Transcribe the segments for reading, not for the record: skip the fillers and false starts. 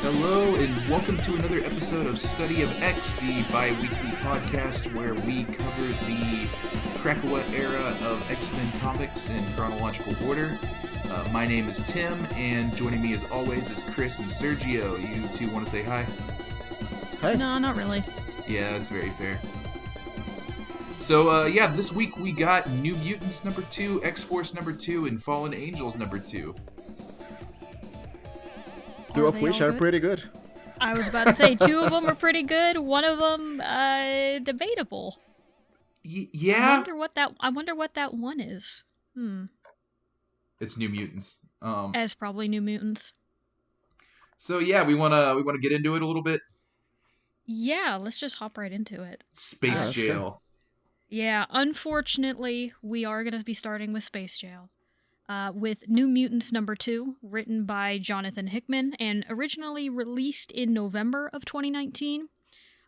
Hello, and welcome to another episode of Study of X, the bi-weekly podcast where we cover the Krakoa era of X-Men comics in chronological order. My name is Tim, and joining me as always is Chris and Sergio. You two want to say hi? Hi. No, not really. Yeah, that's very fair. So, this week we got New Mutants number 2, X-Force number 2, and Fallen Angels number 2. Two of which are pretty good. I was about to say, two of them are pretty good. One of them, debatable. Yeah. I wonder what that one is. It's New Mutants. As probably New Mutants. So yeah, we wanna get into it a little bit. Yeah, let's just hop right into it. Space Jail. Yeah, unfortunately, we are going to be starting with Space Jail. With New Mutants number 2, written by Jonathan Hickman and originally released in November of 2019.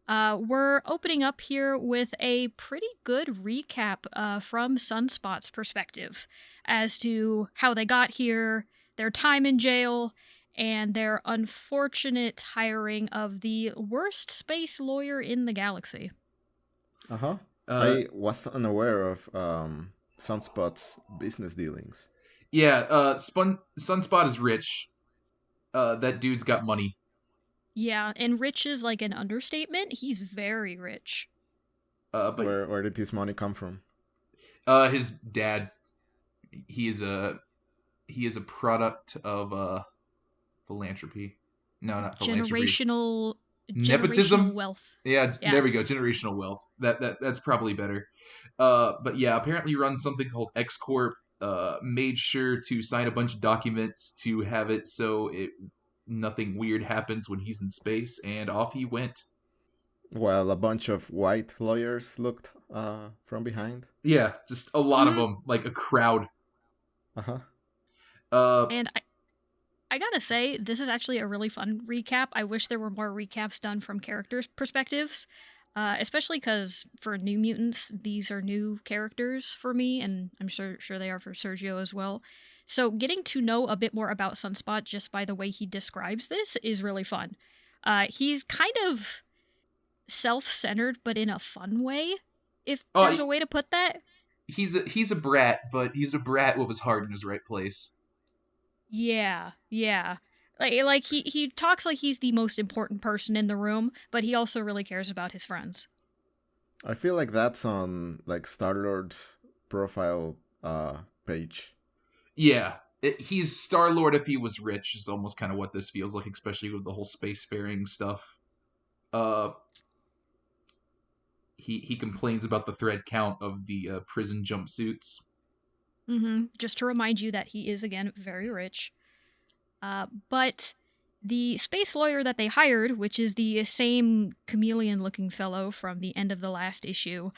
We're opening up here with a pretty good recap from Sunspot's perspective as to how they got here, their time in jail, and their unfortunate hiring of the worst space lawyer in the galaxy. I was unaware of Sunspot's business dealings. Yeah, Sunspot is rich. That dude's got money. Yeah, and rich is like an understatement. He's very rich. But where did his money come from? His dad. He is a product of philanthropy. No, not philanthropy. Generational nepotism, wealth. Yeah, there we go. Generational wealth. That's probably better. But yeah, apparently runs something called X Corp. Made sure to sign a bunch of documents to have it so nothing weird happens when he's in space, and off he went. Well, a bunch of white lawyers looked from behind. Yeah, just a lot of them, like a crowd. And I gotta say, this is actually a really fun recap. I wish there were more recaps done from characters' perspectives. Especially because for New Mutants, these are new characters for me, and I'm sure they are for Sergio as well. So getting to know a bit more about Sunspot just by the way he describes this is really fun. He's kind of self-centered, but in a fun way, if there's a way to put that. He's a brat, but he's a brat with his heart in his right place. Yeah. Like he talks like he's the most important person in the room, but he also really cares about his friends. I feel like that's on like Star-Lord's profile page. Yeah, he's Star-Lord if he was rich is almost kind of what this feels like, especially with the whole spacefaring stuff. He complains about the thread count of the prison jumpsuits. Just to remind you that he is, again, very rich. But the space lawyer that they hired, which is the same chameleon-looking fellow from the end of the last issue,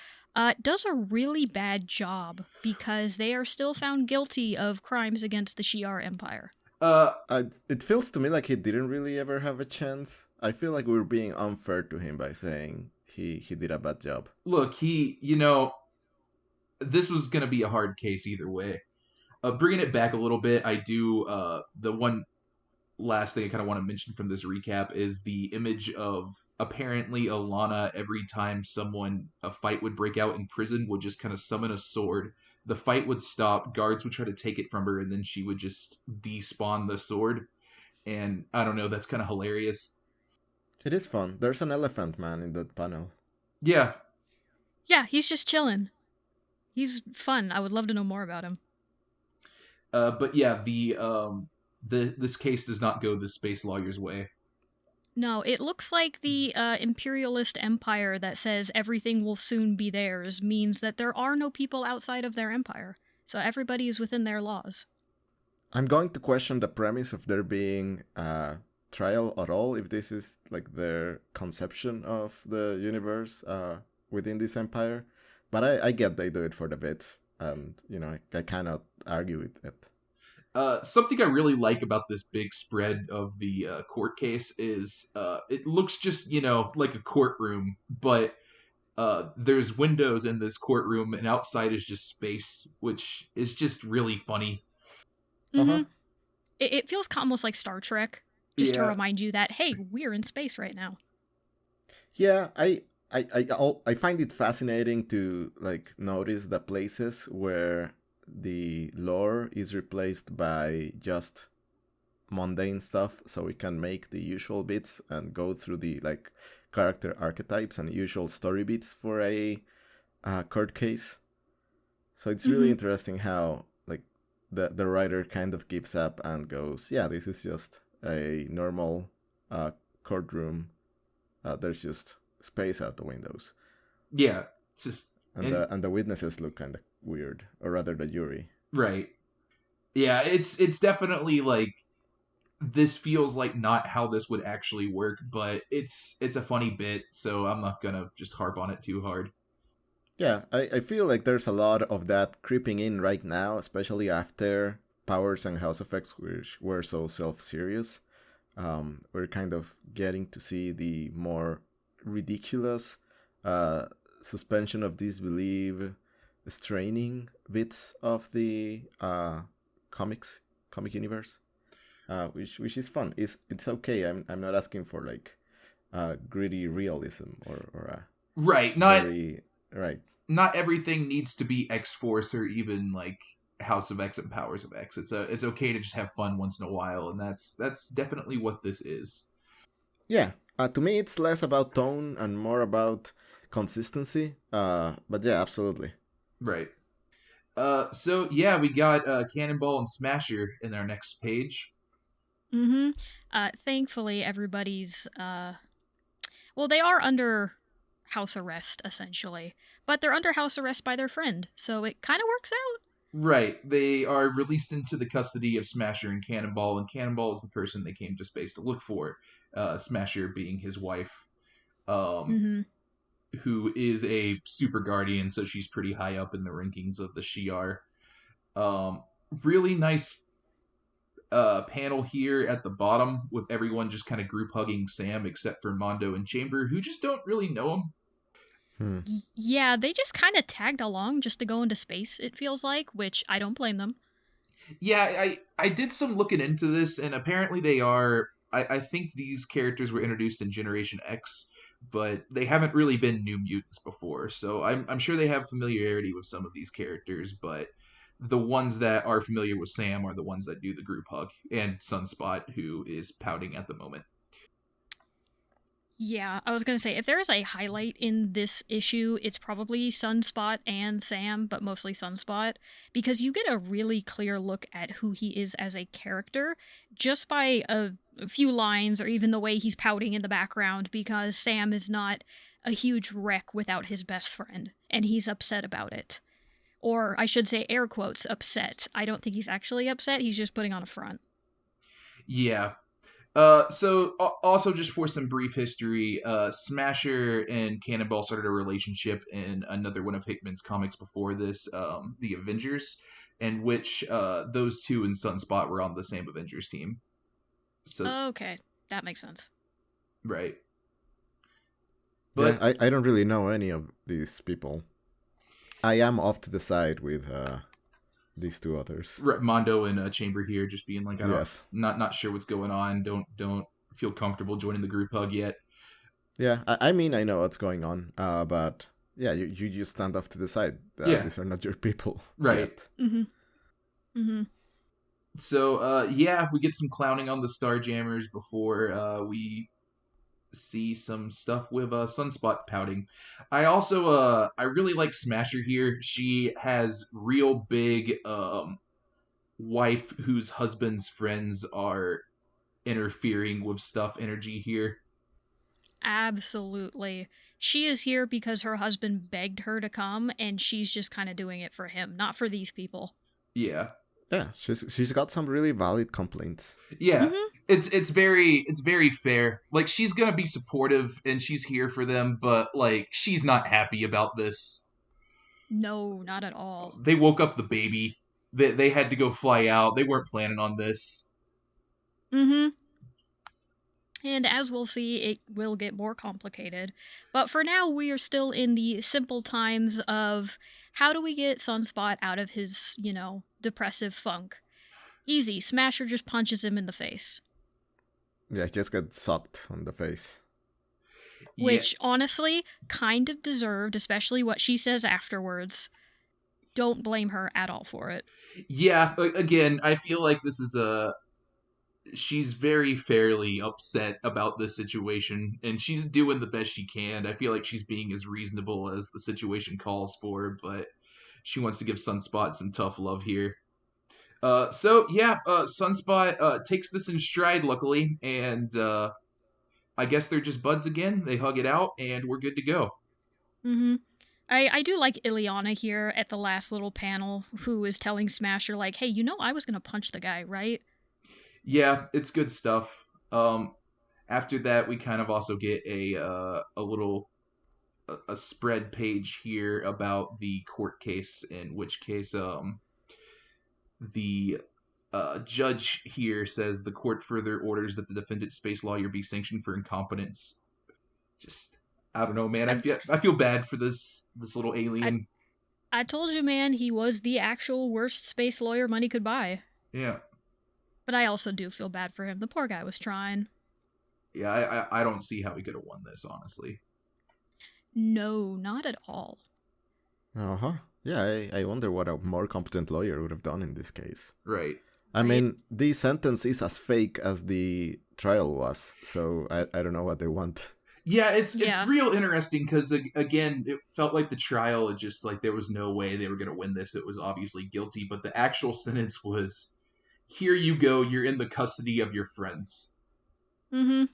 does a really bad job because they are still found guilty of crimes against the Shi'ar Empire. It feels to me like he didn't really ever have a chance. I feel like we're being unfair to him by saying he did a bad job. Look, this was going to be a hard case either way. Bringing it back a little bit, I do, the one last thing I kind of want to mention from this recap is the image of apparently Alana, every time a fight would break out in prison, would just kind of summon a sword. The fight would stop, guards would try to take it from her, and then she would just despawn the sword. And I don't know, that's kind of hilarious. It is fun. There's an elephant man in that panel. Yeah. Yeah, he's just chilling. He's fun. I would love to know more about him. But yeah, this case does not go the space lawyer's way. No, it looks like the imperialist empire that says everything will soon be theirs means that there are no people outside of their empire. So everybody is within their laws. I'm going to question the premise of there being a trial at all if this is like their conception of the universe within this empire. But I get they do it for the bits, and, I cannot argue with it. Something I really like about this big spread of the court case is it looks just, like a courtroom, but there's windows in this courtroom, and outside is just space, which is just really funny. Mm-hmm. It feels almost like Star Trek. Just to Yeah. remind you that, hey, we're in space right now. Yeah, I find it fascinating to like notice the places where the lore is replaced by just mundane stuff, so we can make the usual bits and go through the like character archetypes and usual story beats for a court case. So it's really Mhm. interesting how like the writer kind of gives up and goes, yeah, this is just a normal courtroom. There's just space out the windows, Yeah. It's just and and the witnesses look kind of weird, or rather the jury. right. Yeah, it's definitely like this feels like not how this would actually work, but it's a funny bit, so I'm not gonna just harp on it too hard. Yeah, I feel like there's a lot of that creeping in right now, especially after Powers and House Effects, which were so self-serious. We're kind of getting to see the more ridiculous uh, suspension of disbelief, straining bits of the comic universe, which is fun. It's okay. I'm not asking for like gritty realism or a Right. very right. Not everything needs to be X Force or even like House of X and Powers of X. It's okay to just have fun once in a while, and that's definitely what this is. Yeah, to me, it's less about tone and more about consistency. But yeah, absolutely. Right. So yeah, we got Cannonball and Smasher in our next page. Mhm. Thankfully, everybody's well, they are under house arrest essentially, but they're under house arrest by their friend, so it kind of works out. Right. They are released into the custody of Smasher and Cannonball is the person they came to space to look for. Smasher being his wife, um, Mhm. who is a super guardian, so she's pretty high up in the rankings of the Shi'ar. Um, really nice panel here at the bottom with everyone just kind of group hugging Sam, except for Mondo and Chamber, who just don't really know him. Hmm. Yeah, they just kind of tagged along just to go into space, it feels like, which I don't blame them. Yeah, I did some looking into this, and apparently they are. I think these characters were introduced in Generation X, but they haven't really been New Mutants before, so I'm sure they have familiarity with some of these characters, but the ones that are familiar with Sam are the ones that do the group hug, and Sunspot, who is pouting at the moment. Yeah, I was gonna say, if there is a highlight in this issue, it's probably Sunspot and Sam, but mostly Sunspot, because you get a really clear look at who he is as a character just by a few lines or even the way he's pouting in the background, because Sam is not a huge wreck without his best friend, and he's upset about it. Or I should say, air quotes, upset. I don't think he's actually upset, he's just putting on a front. Yeah. So also just for some brief history, Smasher and Cannonball started a relationship in another one of Hickman's comics before this, the Avengers, in which those two and Sunspot were on the same Avengers team. So Okay, that makes sense. right, Yeah, but I don't really know any of these people. I am off to the side with these two others. Mondo and Chamber here just being like, I don't, Yes. not sure what's going on. Don't feel comfortable joining the group hug yet. Yeah, I mean, I know what's going on, but yeah, you just stand off to the side. Yeah, These are not your people right. yet. Mm-hmm. Mm-hmm. So yeah, we get some clowning on the Starjammers before we see some stuff with Sunspot pouting. I also I really like Smasher here. She has real big wife whose husband's friends are interfering with stuff energy here. Absolutely. She is here because her husband begged her to come, and she's just kind of doing it for him, not for these people. Yeah. Yeah, she's got some really valid complaints. Yeah. Mm-hmm. It's very fair. Like she's gonna be supportive and she's here for them, but like she's not happy about this. No, not at all. They woke up the baby. They had to go fly out. They weren't planning on this. Mm-hmm. And as we'll see, it will get more complicated. But for now, we are still in the simple times of how do we get Sunspot out of his, depressive funk? Easy. Smasher just punches him in the face. Yeah, just get sucked on the face. Which, honestly, kind of deserved, especially what she says afterwards. Don't blame her at all for it. Yeah, again, I feel like this is she's very fairly upset about this situation, and she's doing the best she can. I feel like she's being as reasonable as the situation calls for, but she wants to give Sunspot some tough love here. Sunspot takes this in stride, luckily, and I guess they're just buds again. They hug it out, and we're good to go. Mm-hmm. I do like Ileana here at the last little panel, who is telling Smasher, like, hey, I was going to punch the guy, right? Yeah, it's good stuff. After that, we kind of also get a little a spread page here about the court case, in which case the judge here says the court further orders that the defendant's space lawyer be sanctioned for incompetence. Just, I don't know, man. I feel bad for this little alien. I told you, man, he was the actual worst space lawyer money could buy. Yeah. But I also do feel bad for him. The poor guy was trying. Yeah, I don't see how he could have won this, honestly. No, not at all. Uh-huh. Yeah, I wonder what a more competent lawyer would have done in this case. Right. I mean, the sentence is as fake as the trial was, so I don't know what they want. Yeah, it's real interesting because, again, it felt like the trial, it just, like, there was no way they were going to win this. It was obviously guilty, but the actual sentence was, here you go, you're in the custody of your friends. Mm-hmm.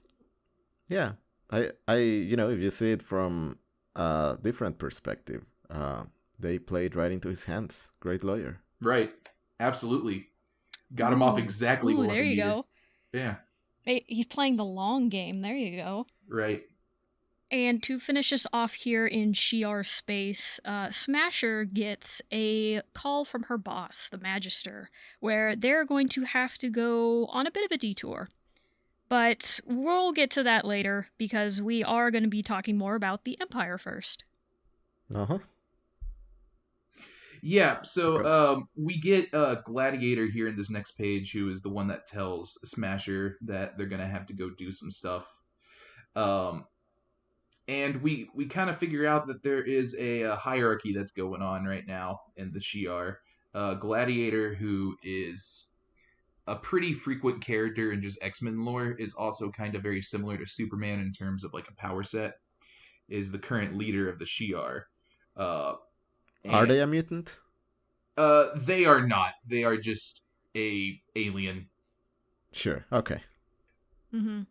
Yeah, I if you see it from a different perspective, they played right into his hands. Great lawyer. Right. Absolutely. Got him off exactly what there he you needed. go. Yeah. He's playing the long game. There you go. Right. And to finish us off here in Shi'ar space, Smasher gets a call from her boss, the Magister, where they're going to have to go on a bit of a detour. But we'll get to that later, because we are going to be talking more about the Empire first. Uh-huh. Yeah, so we get Gladiator here in this next page, who is the one that tells Smasher that they're going to have to go do some stuff. And we kind of figure out that there is a hierarchy that's going on right now in the Shi'ar. Gladiator, who is a pretty frequent character in just X-Men lore, is also kind of very similar to Superman in terms of like a power set, is the current leader of the Shi'ar. Are they a mutant? They are not. They are just a alien. Sure, okay. Mm-hmm.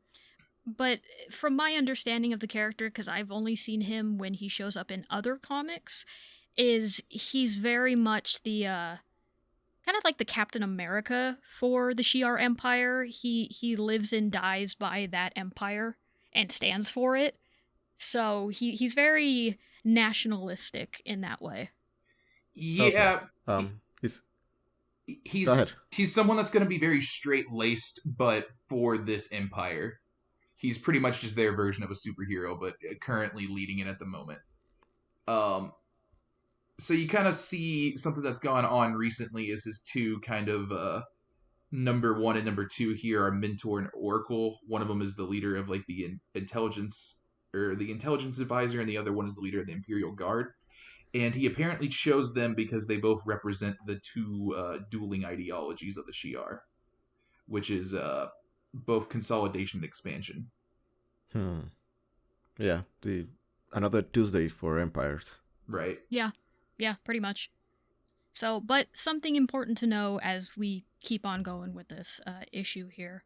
But from my understanding of the character, because I've only seen him when he shows up in other comics, is he's very much the kind of like the Captain America for the Shi'ar Empire. He lives and dies by that empire and stands for it. So he's very nationalistic in that way. Yeah. Okay. He's someone that's going to be very straight-laced, but for this empire. He's pretty much just their version of a superhero, but currently leading it at the moment. So you kind of see something that's gone on recently is his two kind of number one and number two here are Mentor and Oracle. One of them is the leader of like the intelligence or the intelligence advisor, and the other one is the leader of the Imperial Guard. And he apparently chose them because they both represent the two dueling ideologies of the Shi'ar, which is both consolidation and expansion. Yeah, another Tuesday for empires. Right. Yeah, pretty much. So, but something important to know as we keep on going with this issue here.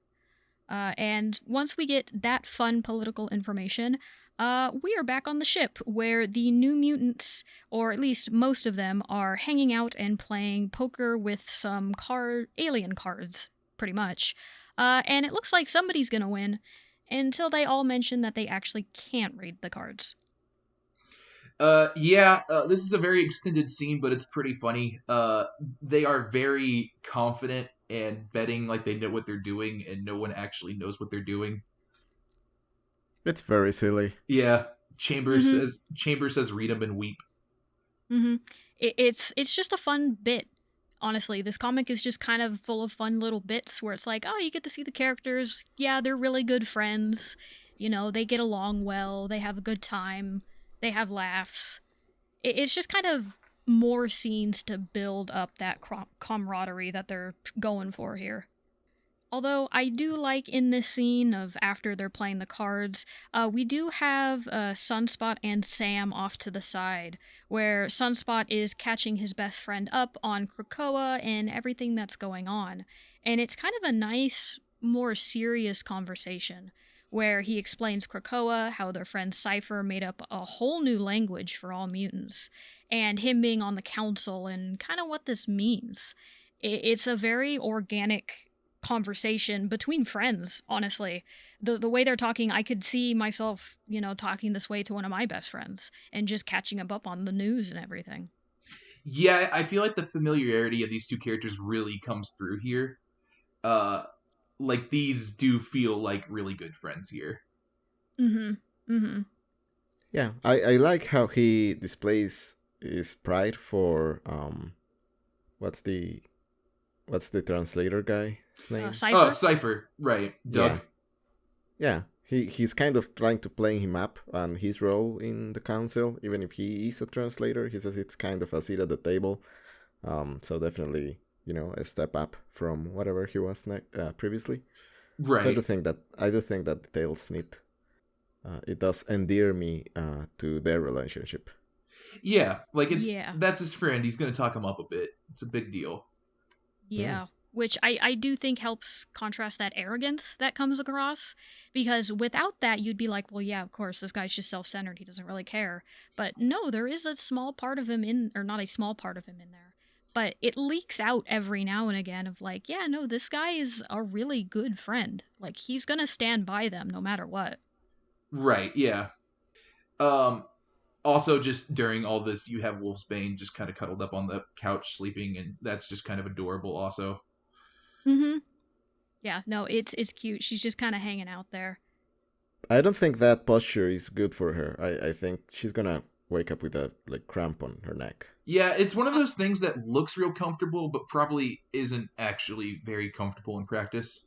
And once we get that fun political information, we are back on the ship where the New Mutants, or at least most of them, are hanging out and playing poker with some alien cards, pretty much. And it looks like somebody's gonna win, until they all mention that they actually can't read the cards. This is a very extended scene, but it's pretty funny. They are very confident and betting like they know what they're doing, and no one actually knows what they're doing. It's very silly. Yeah, Chambers says read them and weep. Mm-hmm. It's just a fun bit. Honestly, this comic is just kind of full of fun little bits where it's like, oh, you get to see the characters. Yeah, they're really good friends. You know, they get along well. They have a good time. They have laughs. It's just kind of more scenes to build up that camaraderie that they're going for here. Although I do like in this scene of after they're playing the cards, we do have Sunspot and Sam off to the side, where Sunspot is catching his best friend up on Krakoa and everything that's going on. And it's kind of a nice, more serious conversation, where he explains Krakoa, how their friend Cypher made up a whole new language for all mutants, and him being on the council and kind of what this means. It's a very organic conversation between friends, honestly. The way they're talking, I could see myself, talking this way to one of my best friends and just catching up on the news and everything. Yeah, I feel like the familiarity of these two characters really comes through here. Like these do feel like really good friends here. Yeah, I like how he displays his pride for what's the translator guy? His name? Cypher? Oh, Cypher, right. Doug. Yeah. He's kind of trying to play him up on his role in the council, even if he is a translator. He says it's kind of a seat at the table. So definitely, a step up from whatever he was previously. Right. So I do think that detail's neat. It does endear me to their relationship. Yeah, like that's his friend. He's gonna talk him up a bit. It's a big deal. Yeah. Which I do think helps contrast that arrogance that comes across, because without that, you'd be like, well, yeah, of course, this guy's just self-centered. He doesn't really care. But no, there is a small part of him or not a small part of him in there. But it leaks out every now and again of like, yeah, no, this guy is a really good friend. Like, he's gonna stand by them no matter what. Right, yeah. Also, just during all this, you have Wolfsbane just kind of cuddled up on the couch sleeping, and that's just kind of adorable also. Yeah, no, it's cute. She's just kind of hanging out there. I don't think that posture is good for her. I think she's gonna wake up with a cramp on her neck. Yeah, it's one of those things that looks real comfortable, but probably isn't actually very comfortable in practice.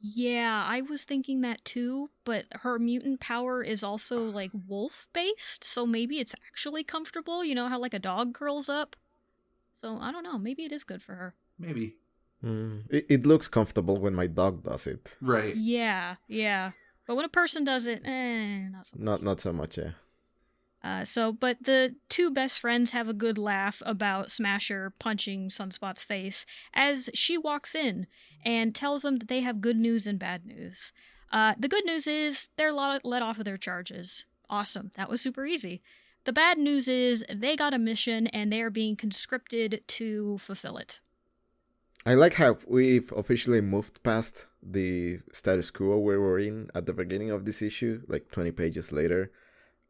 Yeah, I was thinking that too, but her mutant power is also like wolf based, so maybe it's actually comfortable. You know how like a dog curls up? So I don't know, maybe it is good for her. Maybe. It looks comfortable when my dog does it. Right. Yeah. But when a person does it, not so much, yeah. But the two best friends have a good laugh about Smasher punching Sunspot's face as she walks in and tells them that they have good news and bad news. The good news is they're let off of their charges. Awesome. That was super easy. The bad news is they got a mission and they are being conscripted to fulfill it. I like how we've officially moved past the status quo we were in at the beginning of this issue, like 20 pages later.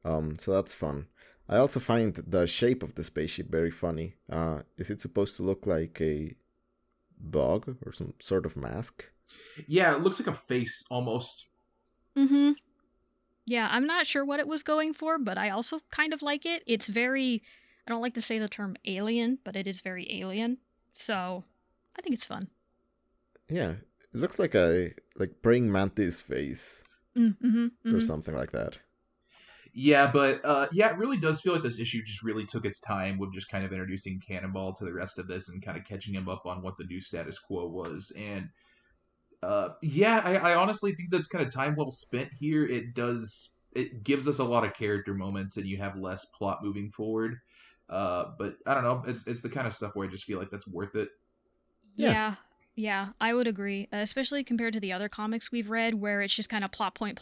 So that's fun. I also find the shape of the spaceship very funny. Is it supposed to look like a dog or some sort of mask? Yeah, it looks like a face almost. Yeah, I'm not sure what it was going for, but I also kind of like it. It's very, I don't like to say the term alien, but it is very alien. So I think it's fun. Yeah, it looks like a praying mantis face or something like that. Yeah, but it really does feel like this issue just really took its time with just kind of introducing Cannonball to the rest of this and kind of catching him up on what the new status quo was. And I honestly think that's kind of time well spent here. It gives us a lot of character moments, and you have less plot moving forward. But I don't know, it's the kind of stuff where I just feel like that's worth it. Yeah, I would agree, especially compared to the other comics we've read where it's just kind of plot point.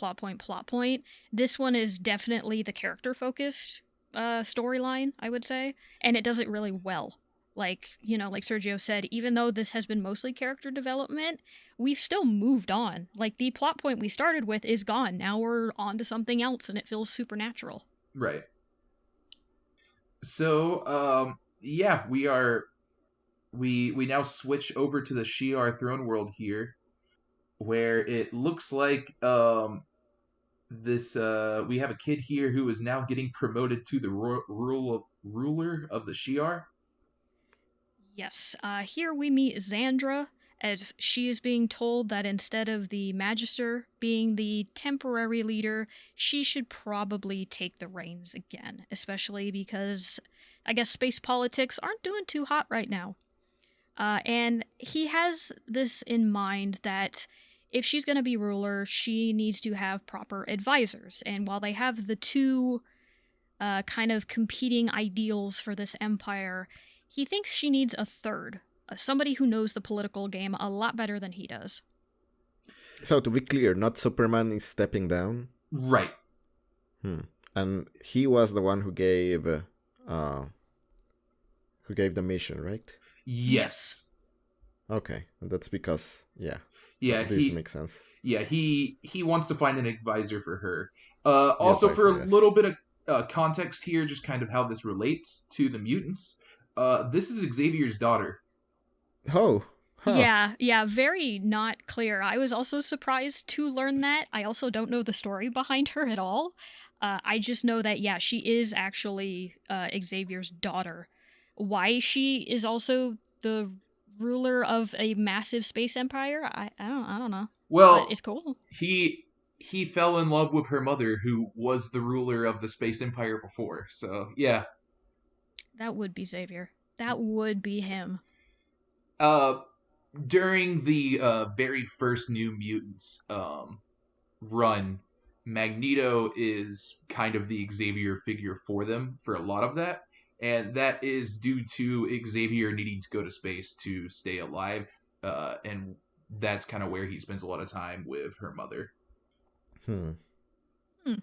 This one is definitely the character-focused storyline, I would say, and it does it really well. Like Sergio said, even though this has been mostly character development, we've still moved on. Like, the plot point we started with is gone. Now we're on to something else, and it feels supernatural. Right. So, we are... We now switch over to the Shi'ar throne world here, where it looks like we have a kid here who is now getting promoted to the ruler of the Shi'ar. Yes, here we meet Xandra, as she is being told that instead of the Magister being the temporary leader, she should probably take the reins again, especially because I guess space politics aren't doing too hot right now. And he has this in mind that if she's going to be ruler, she needs to have proper advisors. And while they have the two kind of competing ideals for this empire, he thinks she needs a third, somebody who knows the political game a lot better than he does. So to be clear, not Superman is stepping down? Right. And he was the one who gave the mission, right? Yes. Okay, and that's because This makes sense. Yeah, he wants to find an advisor for her. Also, for a yes. little bit of context here, just kind of how this relates to the mutants. This is Xavier's daughter. Oh. Huh. Yeah, very not clear. I was also surprised to learn that. I also don't know the story behind her at all. I just know that, yeah, she is actually Xavier's daughter. Why she is also the ruler of a massive space empire, I don't know. Well, but it's cool. He fell in love with her mother, who was the ruler of the space empire before. So yeah, that would be Xavier. That would be him. During the very first New Mutants run, Magneto is kind of the Xavier figure for them for a lot of that. And that is due to Xavier needing to go to space to stay alive. And that's kind of where he spends a lot of time with her mother.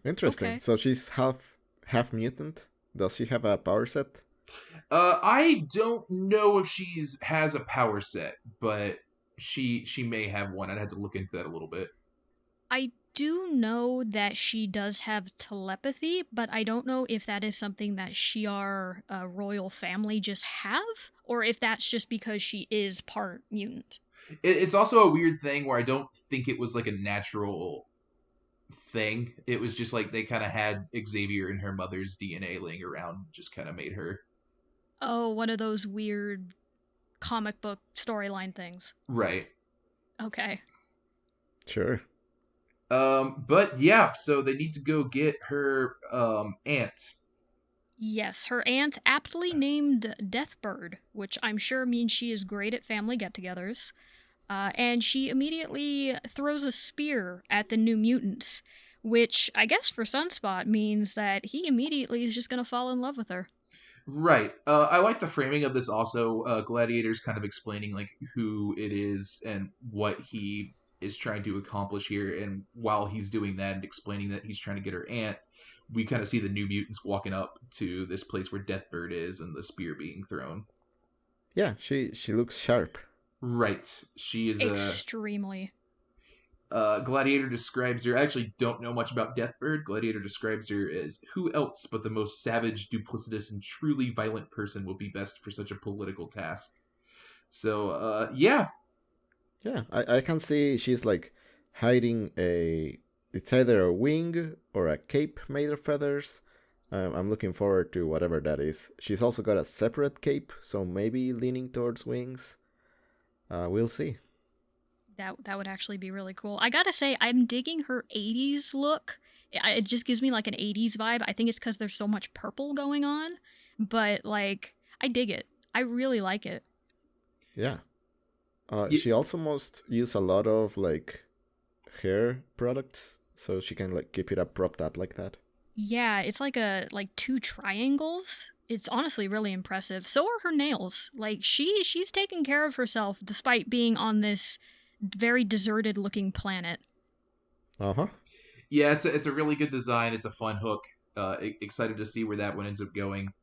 Interesting. Okay. So she's half mutant? Does she have a power set? I don't know if has a power set, but she may have one. I'd have to look into that a little bit. I do know that she does have telepathy, but I don't know if that is something that Shi'ar royal family just have, or if that's just because she is part mutant. It's also a weird thing where I don't think it was like a natural thing. It was just like they kind of had Xavier and her mother's DNA laying around, just kind of made her. Oh, one of those weird comic book storyline things. Right. Okay. Sure. But yeah, so they need to go get her aunt. Yes, her aunt, aptly named Deathbird, which I'm sure means she is great at family get-togethers. And she immediately throws a spear at the New Mutants, which I guess for Sunspot means that he immediately is just going to fall in love with her. Right. I like the framing of this also. Gladiator's kind of explaining like who it is and what he is trying to accomplish here. And while he's doing that and explaining that he's trying to get her aunt, we kind of see the New Mutants walking up to this place where Deathbird is and the spear being thrown. Yeah, she looks sharp. Right. She is extremely. Gladiator describes her. I actually don't know much about Deathbird. Gladiator describes her as who else but the most savage, duplicitous, and truly violent person would be best for such a political task. So, yeah. Yeah, I can see she's like hiding it's either a wing or a cape made of feathers. I'm looking forward to whatever that is. She's also got a separate cape, so maybe leaning towards wings. We'll see. That would actually be really cool. I gotta say, I'm digging her 80s look. It just gives me like an 80s vibe. I think it's because there's so much purple going on. But, like, I dig it. I really like it. Yeah. She also must use a lot of, like, hair products, so she can, like, keep it up propped up like that. Yeah, it's like two triangles. It's honestly really impressive. So are her nails. Like, she's taking care of herself despite being on this very deserted looking planet. Uh-huh. Yeah, it's a really good design. It's a fun hook. Excited to see where that one ends up going.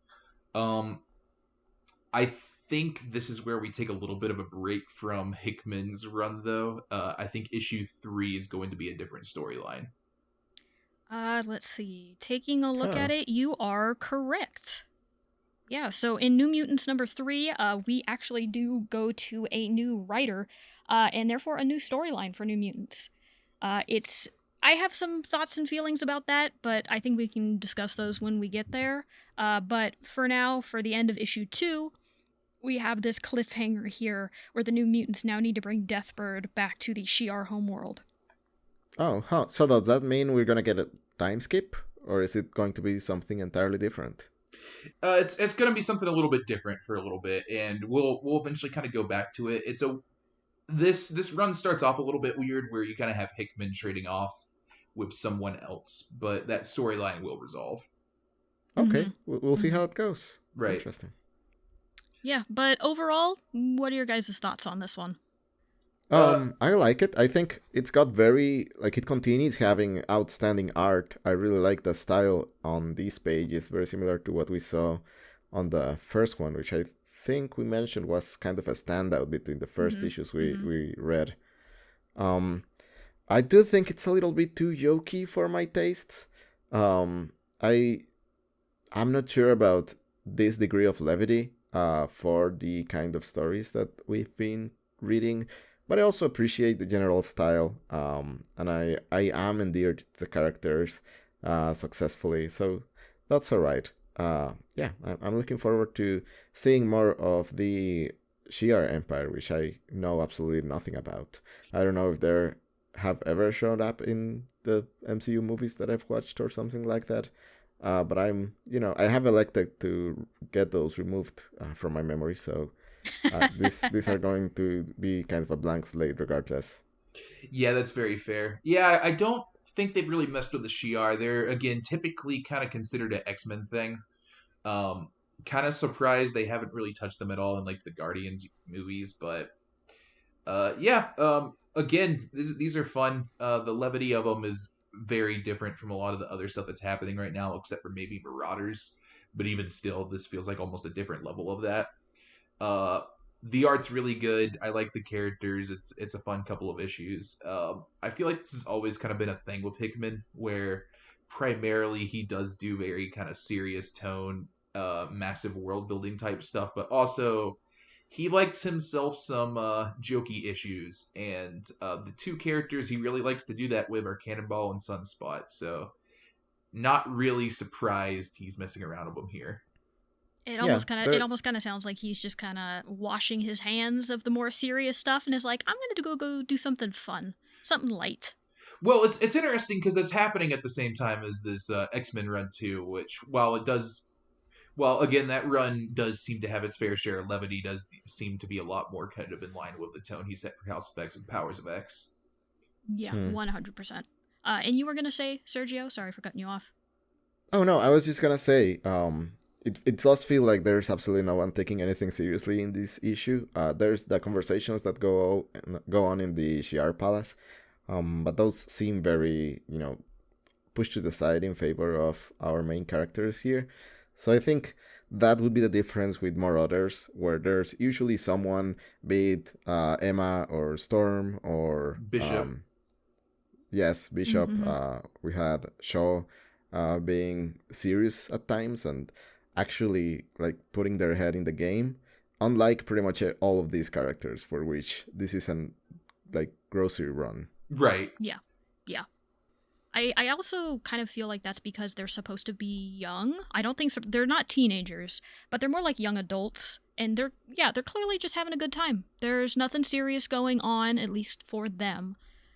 I think this is where we take a little bit of a break from Hickman's run, though. I think issue 3 is going to be a different storyline. Let's see. Taking a look at it, you are correct. Yeah, so in New Mutants number 3, we actually do go to a new writer, and therefore a new storyline for New Mutants. I have some thoughts and feelings about that, but I think we can discuss those when we get there. But for now, for the end of issue 2, we have this cliffhanger here where the New Mutants now need to bring Deathbird back to the Shi'ar homeworld. Oh, huh. So does that mean we're gonna get a time skip, or is it going to be something entirely different? It's going to be something a little bit different for a little bit, and we'll eventually kind of go back to it. This run starts off a little bit weird, where you kind of have Hickman trading off with someone else, but that storyline will resolve. Okay, Mm-hmm. we'll see how it goes. Right. Interesting. Yeah, but overall, what are your guys' thoughts on this one? I like it. I think it's got it continues having outstanding art. I really like the style on this page. It's very similar to what we saw on the first one, which I think we mentioned was kind of a standout between the first issues we read. I do think it's a little bit too jokey for my tastes. I'm not sure about this degree of levity for the kind of stories that we've been reading. But I also appreciate the general style, and I am endeared to the characters successfully, so that's alright. Yeah, I'm looking forward to seeing more of the Shi'ar Empire, which I know absolutely nothing about. I don't know if they have ever shown up in the MCU movies that I've watched or something like that. But I have elected to get those removed from my memory, so these are going to be kind of a blank slate regardless. Yeah, that's very fair. Yeah, I don't think they've really messed with the Shi'ar. They're, again, typically kind of considered an X-Men thing. Kind of surprised they haven't really touched them at all in, like, the Guardians movies, but again, these are fun. The levity of them is very different from a lot of the other stuff that's happening right now, except for maybe Marauders. But even still, this feels like almost a different level of that. Uh, the art's really good. I like the characters. It's a fun couple of issues. I feel like this has always kind of been a thing with Hickman, where primarily he does do very kind of serious tone, massive world building type stuff, but also he likes himself some jokey issues, and the two characters he really likes to do that with are Cannonball and Sunspot. So not really surprised he's messing around with them here. It almost kind of sounds like he's just kind of washing his hands of the more serious stuff and is like, I'm gonna go do something fun, something light. Well, it's interesting because it's happening at the same time as this X-Men run too, which again, that run does seem to have its fair share of levity. Does seem to be a lot more kind of in line with the tone he set for House of X and Powers of X. Yeah, 100%. And you were gonna say, Sergio? Sorry for cutting you off. Oh no, I was just gonna say, it does feel like there's absolutely no one taking anything seriously in this issue. There's the conversations that go on in the Shi'ar Palace, but those seem very, pushed to the side in favor of our main characters here. So I think that would be the difference with Marauders, where there's usually someone, be it Emma or Storm or Bishop. Yes, Bishop. We had Shaw being serious at times and actually like putting their head in the game, unlike pretty much all of these characters, for which this is an like grocery run. Right. Yeah. I also kind of feel like that's because they're supposed to be young. I don't think they're not teenagers, but they're more like young adults, and they're clearly just having a good time. There's nothing serious going on, at least for them,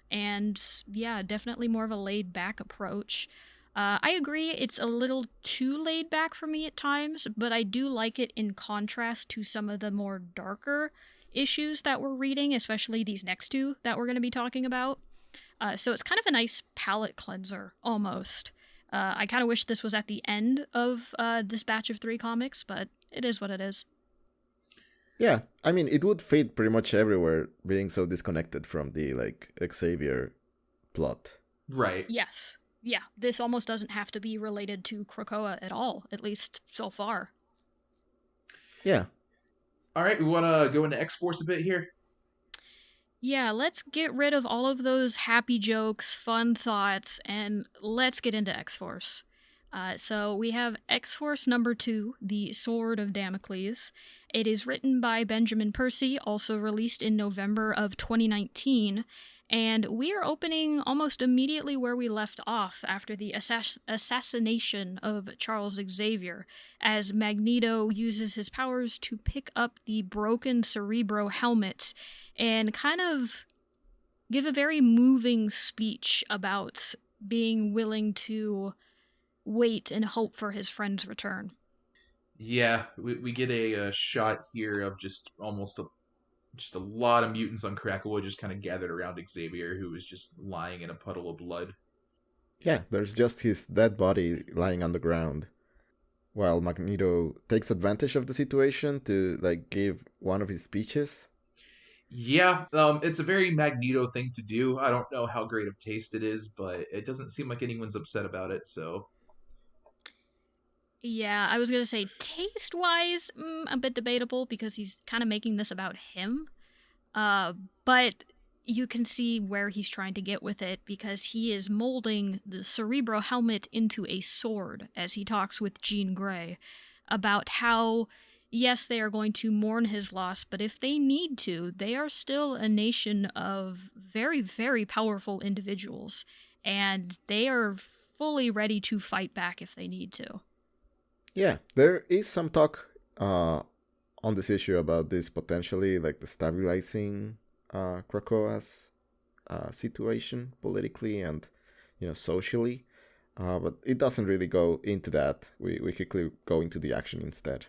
and yeah, definitely more of a laid back approach. I agree, it's a little too laid back for me at times, but I do like it in contrast to some of the more darker issues that we're reading, especially these next two that we're going to be talking about. So it's kind of a nice palate cleanser, almost. I kind of wish this was at the end of this batch of 3 comics, but it is what it is. Yeah, I mean, it would fit pretty much everywhere, being so disconnected from the, like, Xavier plot. Right. Yes. Yeah, this almost doesn't have to be related to Krakoa at all, at least so far. Yeah. All right, we want to go into X-Force a bit here? Yeah, let's get rid of all of those happy jokes, fun thoughts, and let's get into X-Force. So we have X-Force number 2, The Sword of Damocles. It is written by Benjamin Percy, also released in November of 2019. And we are opening almost immediately where we left off after the assassination of Charles Xavier, as Magneto uses his powers to pick up the broken Cerebro helmet and kind of give a very moving speech about being willing to wait and hope for his friend's return. Yeah, we get a shot here of just a lot of mutants on Krakoa just kind of gathered around Xavier, who is just lying in a puddle of blood. Yeah, there's just his dead body lying on the ground. While Magneto takes advantage of the situation to like give one of his speeches. Yeah, it's a very Magneto thing to do. I don't know how great of taste it is, but it doesn't seem like anyone's upset about it, so. Yeah, I was gonna say taste-wise, a bit debatable because he's kind of making this about him. But you can see where he's trying to get with it because he is molding the Cerebro helmet into a sword as he talks with Jean Grey about how, yes, they are going to mourn his loss, but if they need to, they are still a nation of very, very powerful individuals, and they are fully ready to fight back if they need to. Yeah, there is some talk on this issue about this potentially like the stabilizing Krakoa's situation politically and socially, but it doesn't really go into that. We quickly go into the action instead,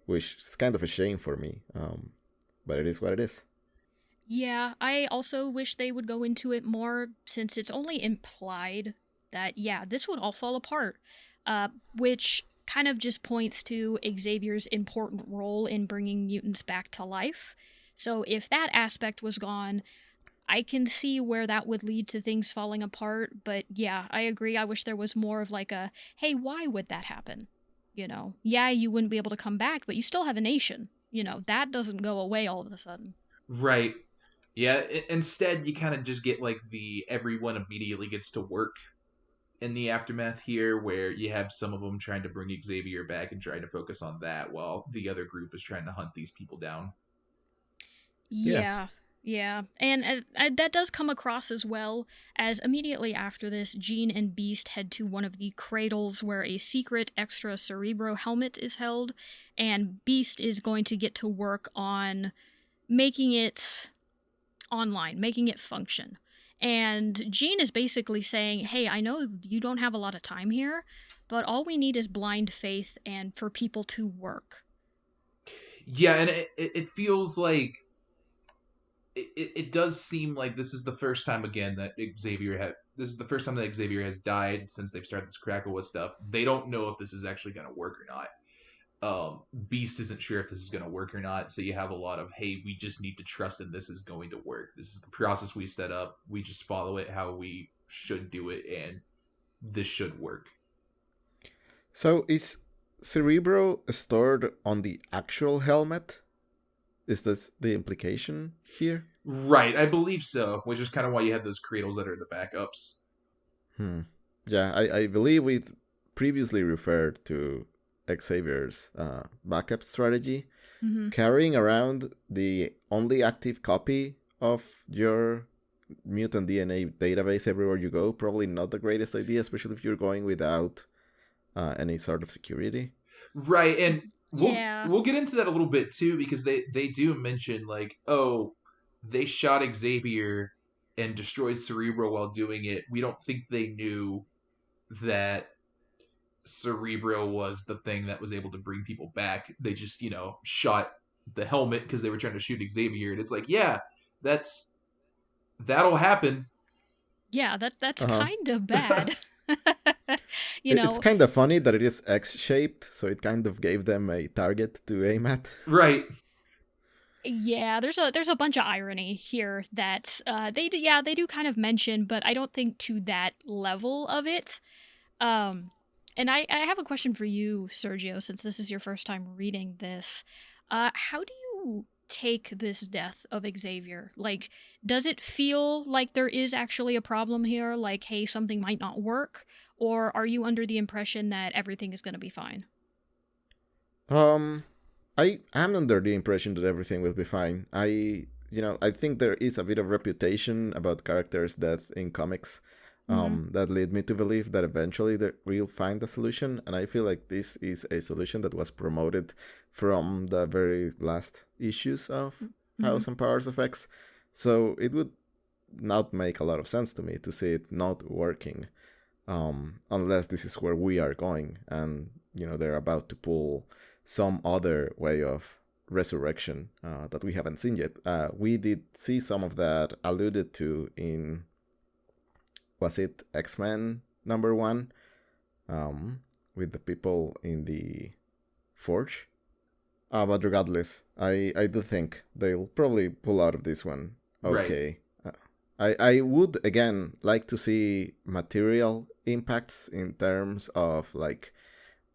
which is kind of a shame for me, but it is what it is. Yeah, I also wish they would go into it more since it's only implied that, yeah, this would all fall apart, which kind of just points to Xavier's important role in bringing mutants back to life. So if that aspect was gone, I can see where that would lead to things falling apart. But yeah, I agree. I wish there was more of like a, hey, why would that happen? Yeah, you wouldn't be able to come back, but you still have a nation. That doesn't go away all of a sudden. Right. Yeah, instead you kind of just get like the everyone immediately gets to work in the aftermath here, where you have some of them trying to bring Xavier back and trying to focus on that, while the other group is trying to hunt these people down. Yeah. Yeah, yeah. And that does come across as well, as immediately after this, Jean and Beast head to one of the cradles where a secret extra Cerebro helmet is held, and Beast is going to get to work on making it online, making it function. And Jean is basically saying, hey, I know you don't have a lot of time here, but all we need is blind faith and for people to work. Yeah, and it feels like it does seem like this is the first time again that Xavier has died since they've started this Krakoa stuff. They don't know if this is actually going to work or not. Beast isn't sure if this is going to work or not, so you have a lot of, hey, we just need to trust that this is going to work. This is the process we set up. We just follow it how we should do it, and this should work. So is Cerebro stored on the actual helmet? Is this the implication here? Right, I believe so, which is kind of why you have those cradles that are the backups. Yeah, I believe we previously referred to Xavier's backup strategy. Mm-hmm. Carrying around the only active copy of your mutant DNA database everywhere you go, probably not the greatest idea, especially if you're going without any sort of security. Right, and Yeah. we'll get into that a little bit too, because they do mention like, oh, they shot Xavier and destroyed Cerebro while doing it. We don't think they knew that Cerebro was the thing that was able to bring people back. They just, shot the helmet because they were trying to shoot Xavier, and it's like, yeah, that'll happen. Yeah, that's Uh-huh. kind of bad. It's kind of funny that it is X-shaped, so it kind of gave them a target to aim at. Right. Yeah, there's a bunch of irony here that they do kind of mention, but I don't think to that level of it. And I have a question for you, Sergio, since this is your first time reading this. How do you take this death of Xavier? Like, does it feel like there is actually a problem here? Like, hey, something might not work? Or are you under the impression that everything is going to be fine? I am under the impression that everything will be fine. I think there is a bit of reputation about characters' death in comics, that lead me to believe that eventually we'll find a solution. And I feel like this is a solution that was promoted from the very last issues of House and Powers of X. So it would not make a lot of sense to me to see it not working, unless this is where we are going, and they're about to pull some other way of resurrection that we haven't seen yet. We did see some of that alluded to in, was it X-Men #1, with the people in the Forge? But regardless, I do think they'll probably pull out of this one okay. Right. I would, again, like to see material impacts in terms of, like,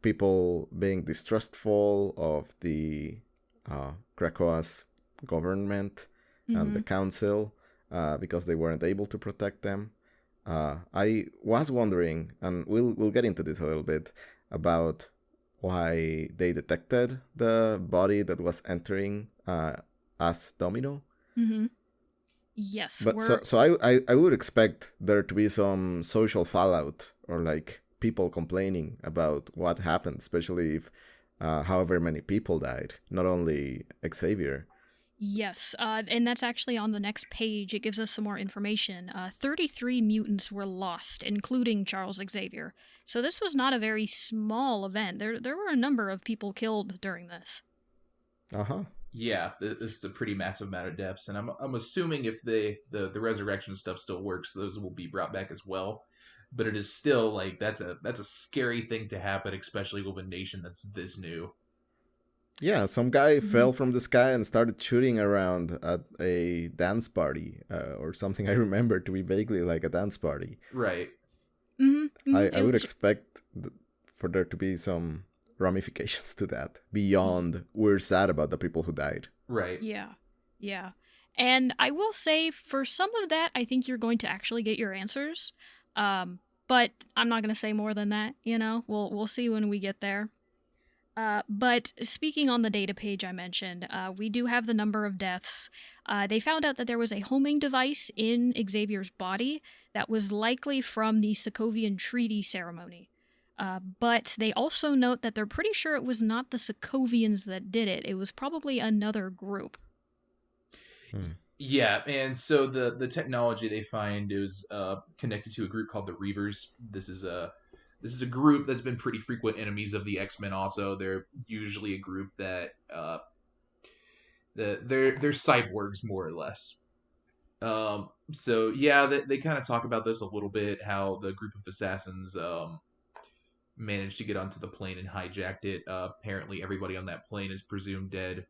people being distrustful of the Krakoa's government and the council because they weren't able to protect them. I was wondering, and we'll get into this a little bit, about why they detected the body that was entering as Domino. Yes. But so I would expect there to be some social fallout, or like people complaining about what happened, especially if however many people died, not only Xavier. Yes, and that's actually on the next page. It gives us some more information. 33 mutants were lost, including Charles Xavier. So this was not a very small event. There were a number of people killed during this. Yeah, this is a pretty massive amount of deaths, and I'm assuming if the resurrection stuff still works, those will be brought back as well. But it is still, like, that's a scary thing to happen, especially with a nation that's this new. Yeah, some guy fell from the sky and started shooting around at a dance party, or something I remember to be vaguely like a dance party. Right. I would expect for there to be some ramifications to that beyond we're sad about the people who died. Right. Yeah. And I will say, for some of that, I think you're going to actually get your answers. But I'm not going to say more than that, We'll see when we get there. But speaking on the data page I mentioned, we do have the number of deaths. They found out that there was a homing device in Xavier's body that was likely from the Sokovian Treaty ceremony. But they also note that they're pretty sure it was not the Sokovians that did it. It was probably another group. Yeah, and so the technology they find is connected to a group called the Reavers. This is a group that's been pretty frequent enemies of the X-Men. Also, they're usually a group that they're cyborgs, more or less. So yeah, they kind of talk about this a little bit, how the group of assassins managed to get onto the plane and hijacked it. Apparently, everybody on that plane is presumed dead,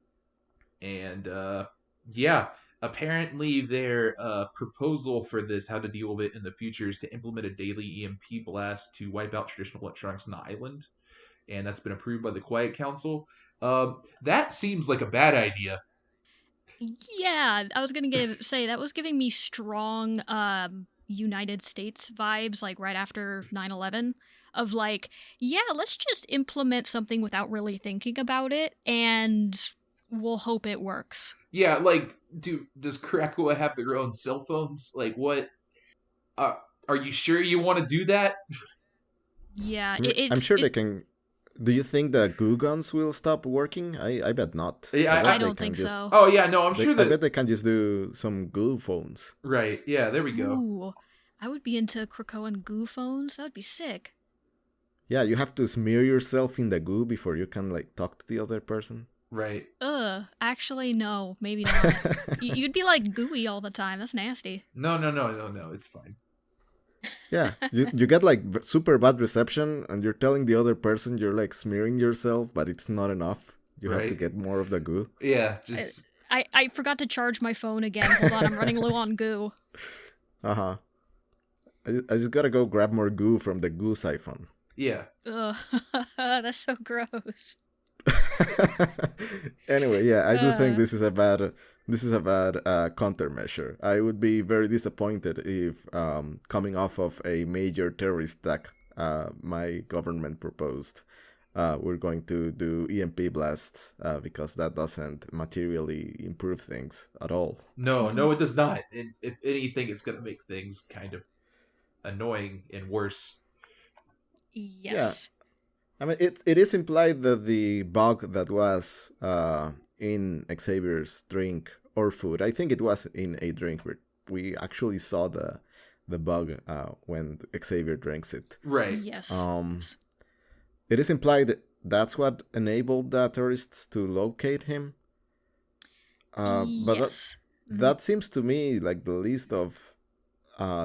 and yeah. Apparently, their proposal for this, how to deal with it in the future, is to implement a daily EMP blast to wipe out traditional electronics on the island. And that's been approved by the Quiet Council. That seems like a bad idea. Yeah, I was going to say that was giving me strong United States vibes, like right after 9/11, of like, yeah, let's just implement something without really thinking about it, and we'll hope it works. Yeah, like, does Krakoa have their own cell phones? Like, what? Are you sure you want to do that? Yeah, I'm sure they can. Do you think the goo guns will stop working? I bet not. Yeah, I don't think so. Oh yeah, no, I'm sure that. I bet they can just do some goo phones. Right. Yeah. There we go. Ooh, I would be into Krakoan goo phones. That would be sick. Yeah, you have to smear yourself in the goo before you can, like, talk to the other person. Right. Actually, no, maybe not. You'd be like gooey all the time. That's nasty. No, it's fine. Yeah, you get like super bad reception, and you're telling the other person you're like smearing yourself, but it's not enough. You have to get more of the goo. Yeah, just. I forgot to charge my phone again. Hold on, I'm running low on goo. I just gotta go grab more goo from the goo siphon. Yeah. Ugh, that's so gross. Anyway, yeah, I do think Uh, this is a bad countermeasure. I would be very disappointed if, coming off of a major terrorist attack, my government proposed, we're going to do EMP blasts, because that doesn't materially improve things at all. No, mhm. no, it does not. And if anything, it's going to make things kind of annoying and worse. Yeah, Yes. I mean, it is implied that the bug that was in Xavier's drink or food, I think it was in a drink, where we actually saw the bug when Xavier drinks it. Right. Yes. Um, it is implied that that's what enabled the terrorists to locate him. But Yes. Mhm. that seems to me like the least of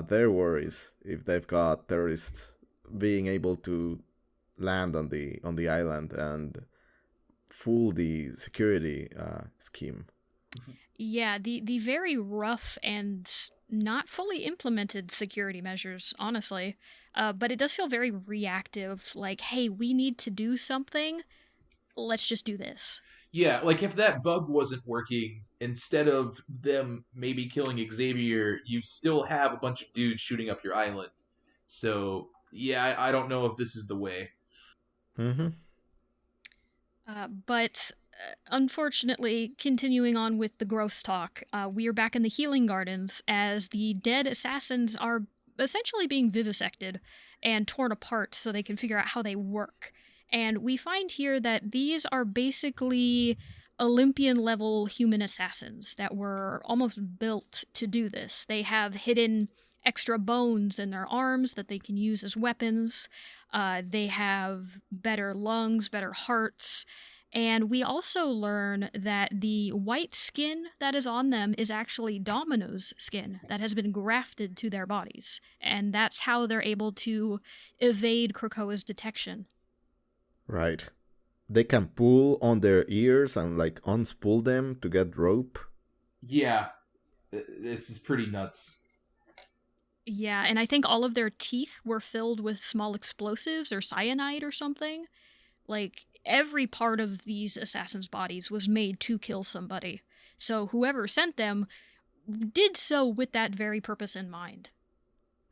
their worries, if they've got terrorists being able to land on the island and fool the security scheme. Yeah, the very rough and not fully implemented security measures, honestly. But it does feel very reactive, like, hey, we need to do something, let's just do this. Yeah, like if that bug wasn't working, instead of them maybe killing Xavier, you still have a bunch of dudes shooting up your island. So, yeah, I don't know if this is the way. Mm-hmm. But unfortunately, continuing on with the gross talk, we are back in the healing gardens as the dead assassins are essentially being vivisected and torn apart so they can figure out how they work. And we find here that these are basically Olympian level human assassins that were almost built to do this. They have hidden extra bones in their arms that they can use as weapons. They have better lungs, better hearts, and we also learn that the white skin that is on them is actually Domino's skin that has been grafted to their bodies. And that's how they're able to evade Krakoa's detection. Right. They can pull on their ears and like unspool them to get rope. Yeah, this is pretty nuts. Yeah, and I think all of their teeth were filled with small explosives or cyanide or something. Like, every part of these assassins' bodies was made to kill somebody. So whoever sent them did so with that very purpose in mind.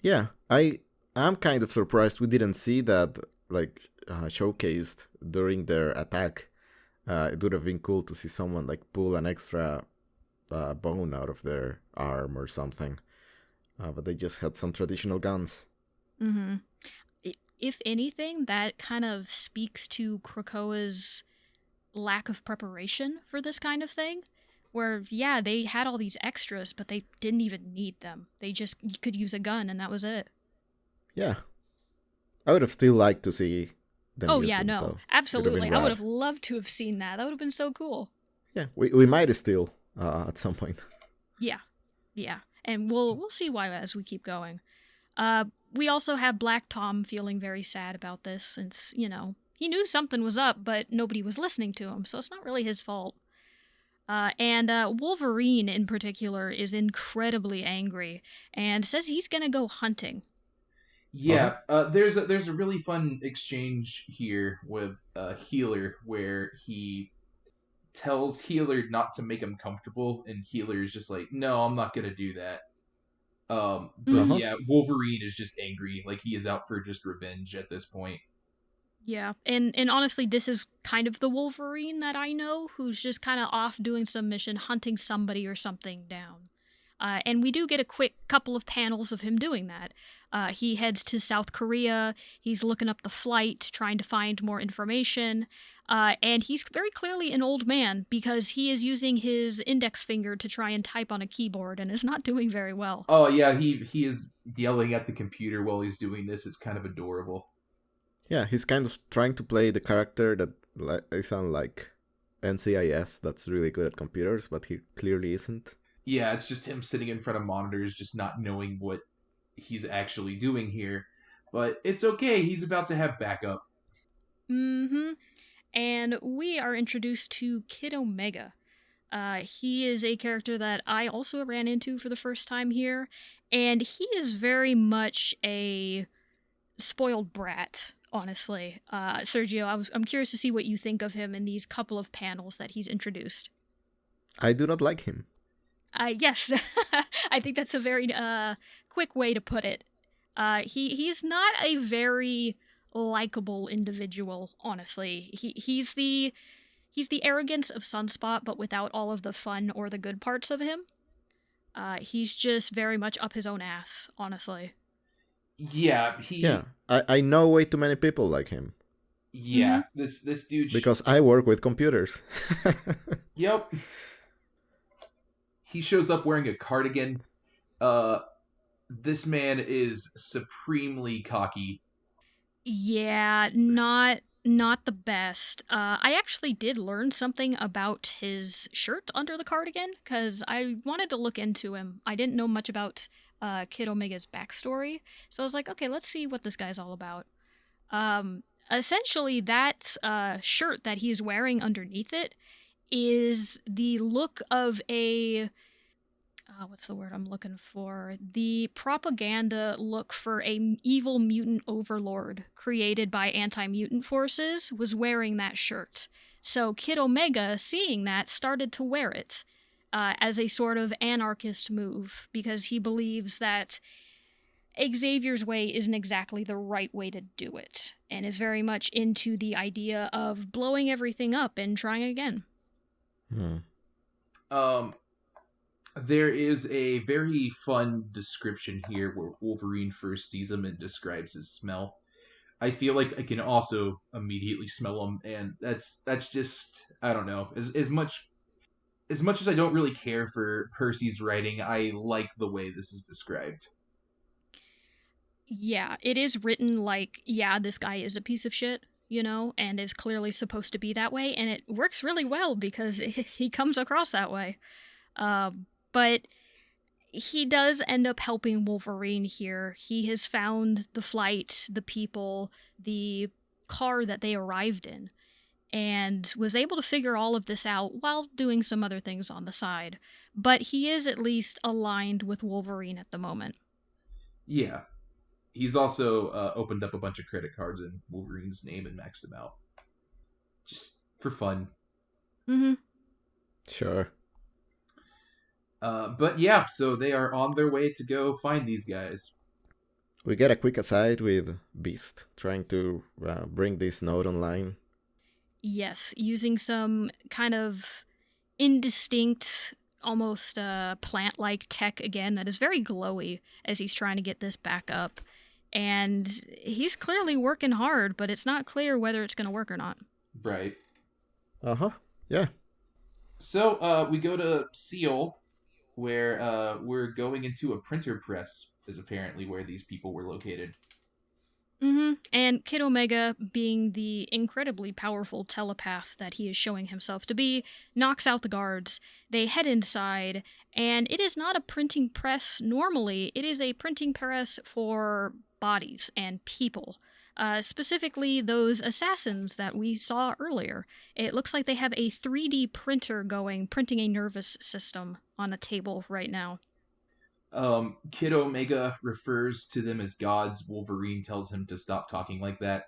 Yeah, I'm kind of surprised we didn't see that like showcased during their attack. It would have been cool to see someone like pull an extra bone out of their arm or something. But they just had some traditional guns. Mm-hmm. If anything, that kind of speaks to Krakoa's lack of preparation for this kind of thing. Where, yeah, they had all these extras, but they didn't even need them. They just could use a gun, and that was it. Yeah, I would have still liked to see them Oh, use yeah, them no. though. Would have been Absolutely. I would rad. have loved to have seen that. That would have been so cool. Yeah, we might still at some point. Yeah. Yeah. And we'll see why as we keep going. We also have Black Tom feeling very sad about this since, he knew something was up, but nobody was listening to him, so it's not really his fault. And Wolverine, in particular, is incredibly angry and says he's gonna go hunting. Uh-huh. Yeah, there's a really fun exchange here with Healer where he tells Healer not to make him comfortable, and Healer is just like, "No, I'm not gonna do that." But Mm-hmm. Uh-huh. yeah, Wolverine is just angry, like he is out for just revenge at this point. Yeah, and honestly, this is kind of the Wolverine that I know, who's just kind of off doing some mission, hunting somebody or something down. And we do get a quick couple of panels of him doing that. He heads to South Korea. He's looking up the flight, trying to find more information. And he's very clearly an old man because he is using his index finger to try and type on a keyboard and is not doing very well. Oh yeah, he is yelling at the computer while he's doing this. It's kind of adorable. Yeah, he's kind of trying to play the character that I sound like NCIS that's really good at computers, but he clearly isn't. Yeah, it's just him sitting in front of monitors, just not knowing what he's actually doing here. But it's okay. He's about to have backup. Mm-hmm. And we are introduced to Kid Omega. He is a character that I also ran into for the first time here, and he is very much a spoiled brat, honestly. Sergio, I'm curious to see what you think of him in these couple of panels that he's introduced. I do not like him. Yes, I think that's a very quick way to put it. He's not a very likable individual, honestly. He's the arrogance of Sunspot, but without all of the fun or the good parts of him. He's just very much up his own ass, honestly. Yeah, I know way too many people like him. Yeah, this dude. Because I work with computers. Yep. He shows up wearing a cardigan. This man is supremely cocky. Yeah, not the best. I actually did learn something about his shirt under the cardigan because I wanted to look into him. I didn't know much about Kid Omega's backstory, so I was like, okay, let's see what this guy's all about. Essentially, that shirt that he's wearing underneath it is the look of a what's the word I'm looking for? The propaganda look for a evil mutant overlord created by anti-mutant forces was wearing that shirt. So Kid Omega, seeing that, started to wear it as a sort of anarchist move because he believes that Xavier's way isn't exactly the right way to do it and is very much into the idea of blowing everything up and trying again. There is a very fun description here where Wolverine first sees him and describes his smell. I feel like I can also immediately smell him, and that's just, I don't know. As much as I don't really care for Percy's writing, I like the way this is described. Yeah, it is written like, yeah, this guy is a piece of shit, you know, and is clearly supposed to be that way, and it works really well because he comes across that way. But he does end up helping Wolverine here. He has found the flight, the people, the car that they arrived in, and was able to figure all of this out while doing some other things on the side. But he is at least aligned with Wolverine at the moment. Yeah. He's also opened up a bunch of credit cards in Wolverine's name and maxed them out. Just for fun. Mm-hmm. Sure. But yeah, so they are on their way to go find these guys. We get a quick aside with Beast trying to bring this node online. Yes, using some kind of indistinct, almost plant-like tech again that is very glowy as he's trying to get this back up. And he's clearly working hard, but it's not clear whether it's going to work or not. Right. Uh-huh, yeah. So we go to Seoul, where we're going into a printer press, is apparently where these people were located. Mm-hmm. And Kid Omega, being the incredibly powerful telepath that he is showing himself to be, knocks out the guards. They head inside, and it is not a printing press normally. It is a printing press for bodies and people. Specifically those assassins that we saw earlier. It looks like they have a 3D printer going, printing a nervous system on a table right now. Kid Omega refers to them as gods. Wolverine tells him to stop talking like that.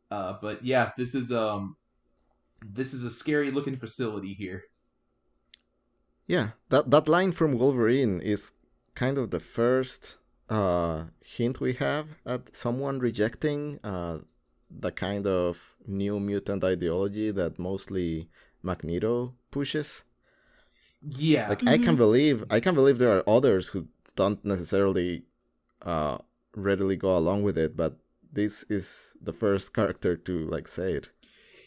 But yeah, this is a scary looking facility here. Yeah, that line from Wolverine is kind of the first hint we have at someone rejecting the kind of new mutant ideology that mostly Magneto pushes. Yeah, like I can believe there are others who don't necessarily readily go along with it, but this is the first character to like say it.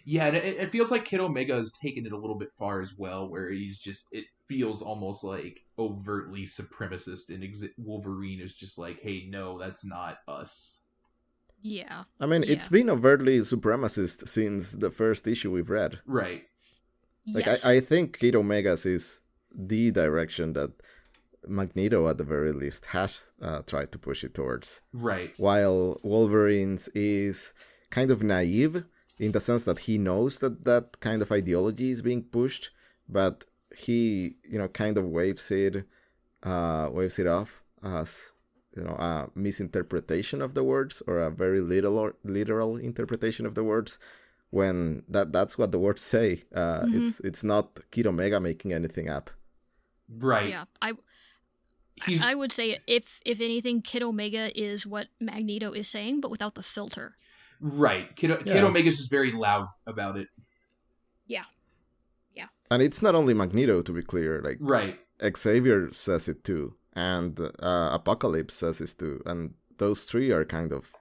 Yeah, and it feels like Kid Omega has taken it a little bit far as well, where it feels almost like overtly supremacist, and Wolverine is just like, hey, no, that's not us. Yeah. I mean, it's been overtly supremacist since the first issue we've read. Right. Like, yes. I think Kid Omega's is the direction that Magneto, at the very least, has tried to push it towards. Right. While Wolverine's is kind of naive, in the sense that he knows that kind of ideology is being pushed, but he, kind of waves it off as a misinterpretation of the words or a very literal interpretation of the words, when that's what the words say. It's not Kid Omega making anything up. Right. Yeah, He's I would say if anything, Kid Omega is what Magneto is saying, but without the filter. right. Kid Yeah. Omega's just very loud about it. Yeah. And it's not only Magneto, to be clear. Like, Right. Xavier says it too, and Apocalypse says it too, and those three are kind of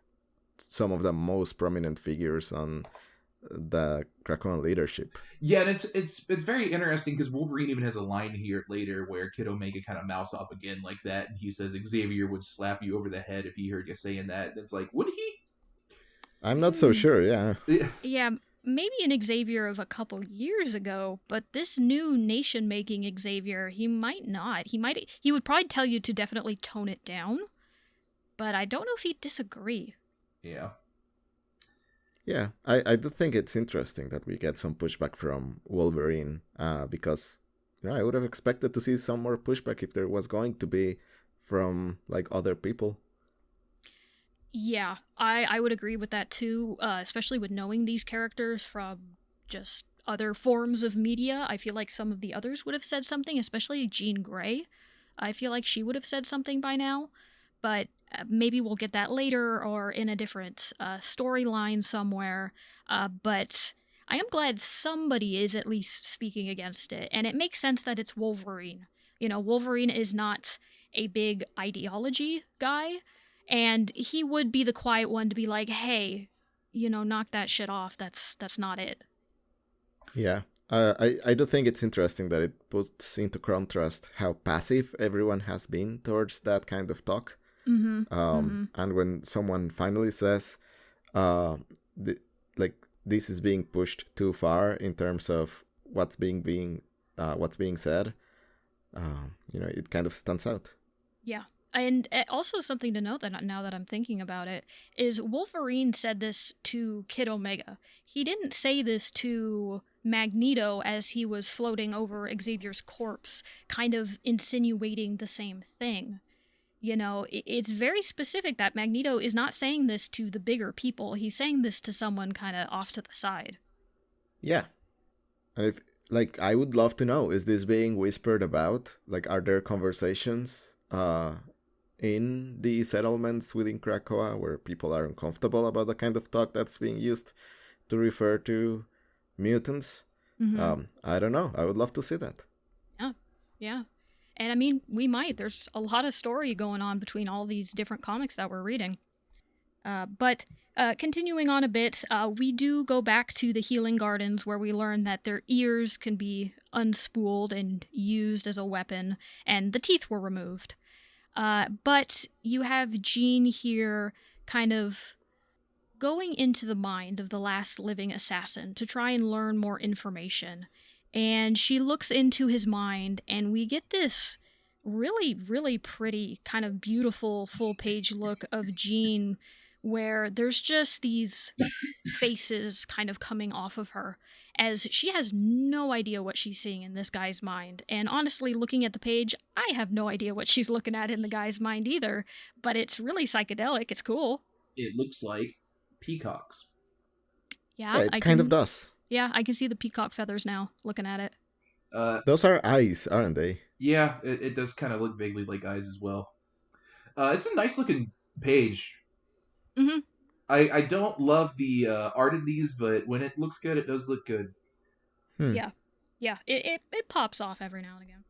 some of the most prominent figures on the Krakoan leadership. Yeah, and it's very interesting because Wolverine even has a line here later where Kid Omega kind of mouths off again like that, and he says Xavier would slap you over the head if he heard you saying that. And it's like, would he? I'm not so sure. Yeah. Yeah, maybe an Xavier of a couple years ago, but this new nation-making Xavier, he might not. He would probably tell you to definitely tone it down, but I don't know if he'd disagree. Yeah. Yeah, I do think it's interesting that we get some pushback from Wolverine, because I would have expected to see some more pushback if there was going to be from like other people. Yeah, I would agree with that too, especially with knowing these characters from just other forms of media. I feel like some of the others would have said something, especially Jean Grey. I feel like she would have said something by now, but maybe we'll get that later or in a different storyline somewhere. But I am glad somebody is at least speaking against it, and it makes sense that it's Wolverine. Wolverine is not a big ideology guy, and he would be the quiet one to be like, hey, knock that shit off. That's not it. Yeah. I do think it's interesting that it puts into contrast how passive everyone has been towards that kind of talk. And when someone finally says, this is being pushed too far in terms of what's being said, it kind of stands out. Yeah. And also something to note that now that I'm thinking about it is Wolverine said this to Kid Omega. He didn't say this to Magneto as he was floating over Xavier's corpse, kind of insinuating the same thing. It's very specific that Magneto is not saying this to the bigger people. He's saying this to someone kind of off to the side. Yeah. And if, I would love to know, is this being whispered about? Are there conversations in the settlements within Krakoa where people are uncomfortable about the kind of talk that's being used to refer to mutants? I don't know. I would love to see that. Yeah. And I mean, we might. There's a lot of story going on between all these different comics that we're reading. But continuing on a bit, we do go back to the Healing Gardens where we learn that their ears can be unspooled and used as a weapon, and the teeth were removed. But you have Jean here kind of going into the mind of the last living assassin to try and learn more information. And she looks into his mind, and we get this really, really pretty, kind of beautiful full-page look of Jean, where there's just these faces kind of coming off of her, as she has no idea what she's seeing in this guy's mind. And honestly, looking at the page, I have no idea what she's looking at in the guy's mind either, but it's really psychedelic. It's cool. It looks like peacocks. Yeah, it kind of does. Yeah, I can see the peacock feathers now, looking at it. Those are eyes, aren't they? Yeah, it does kind of look vaguely like eyes as well. It's a nice looking page. Mm-hmm. I don't love the art of these, but when it looks good, it does look good. Yeah. It pops off every now and again.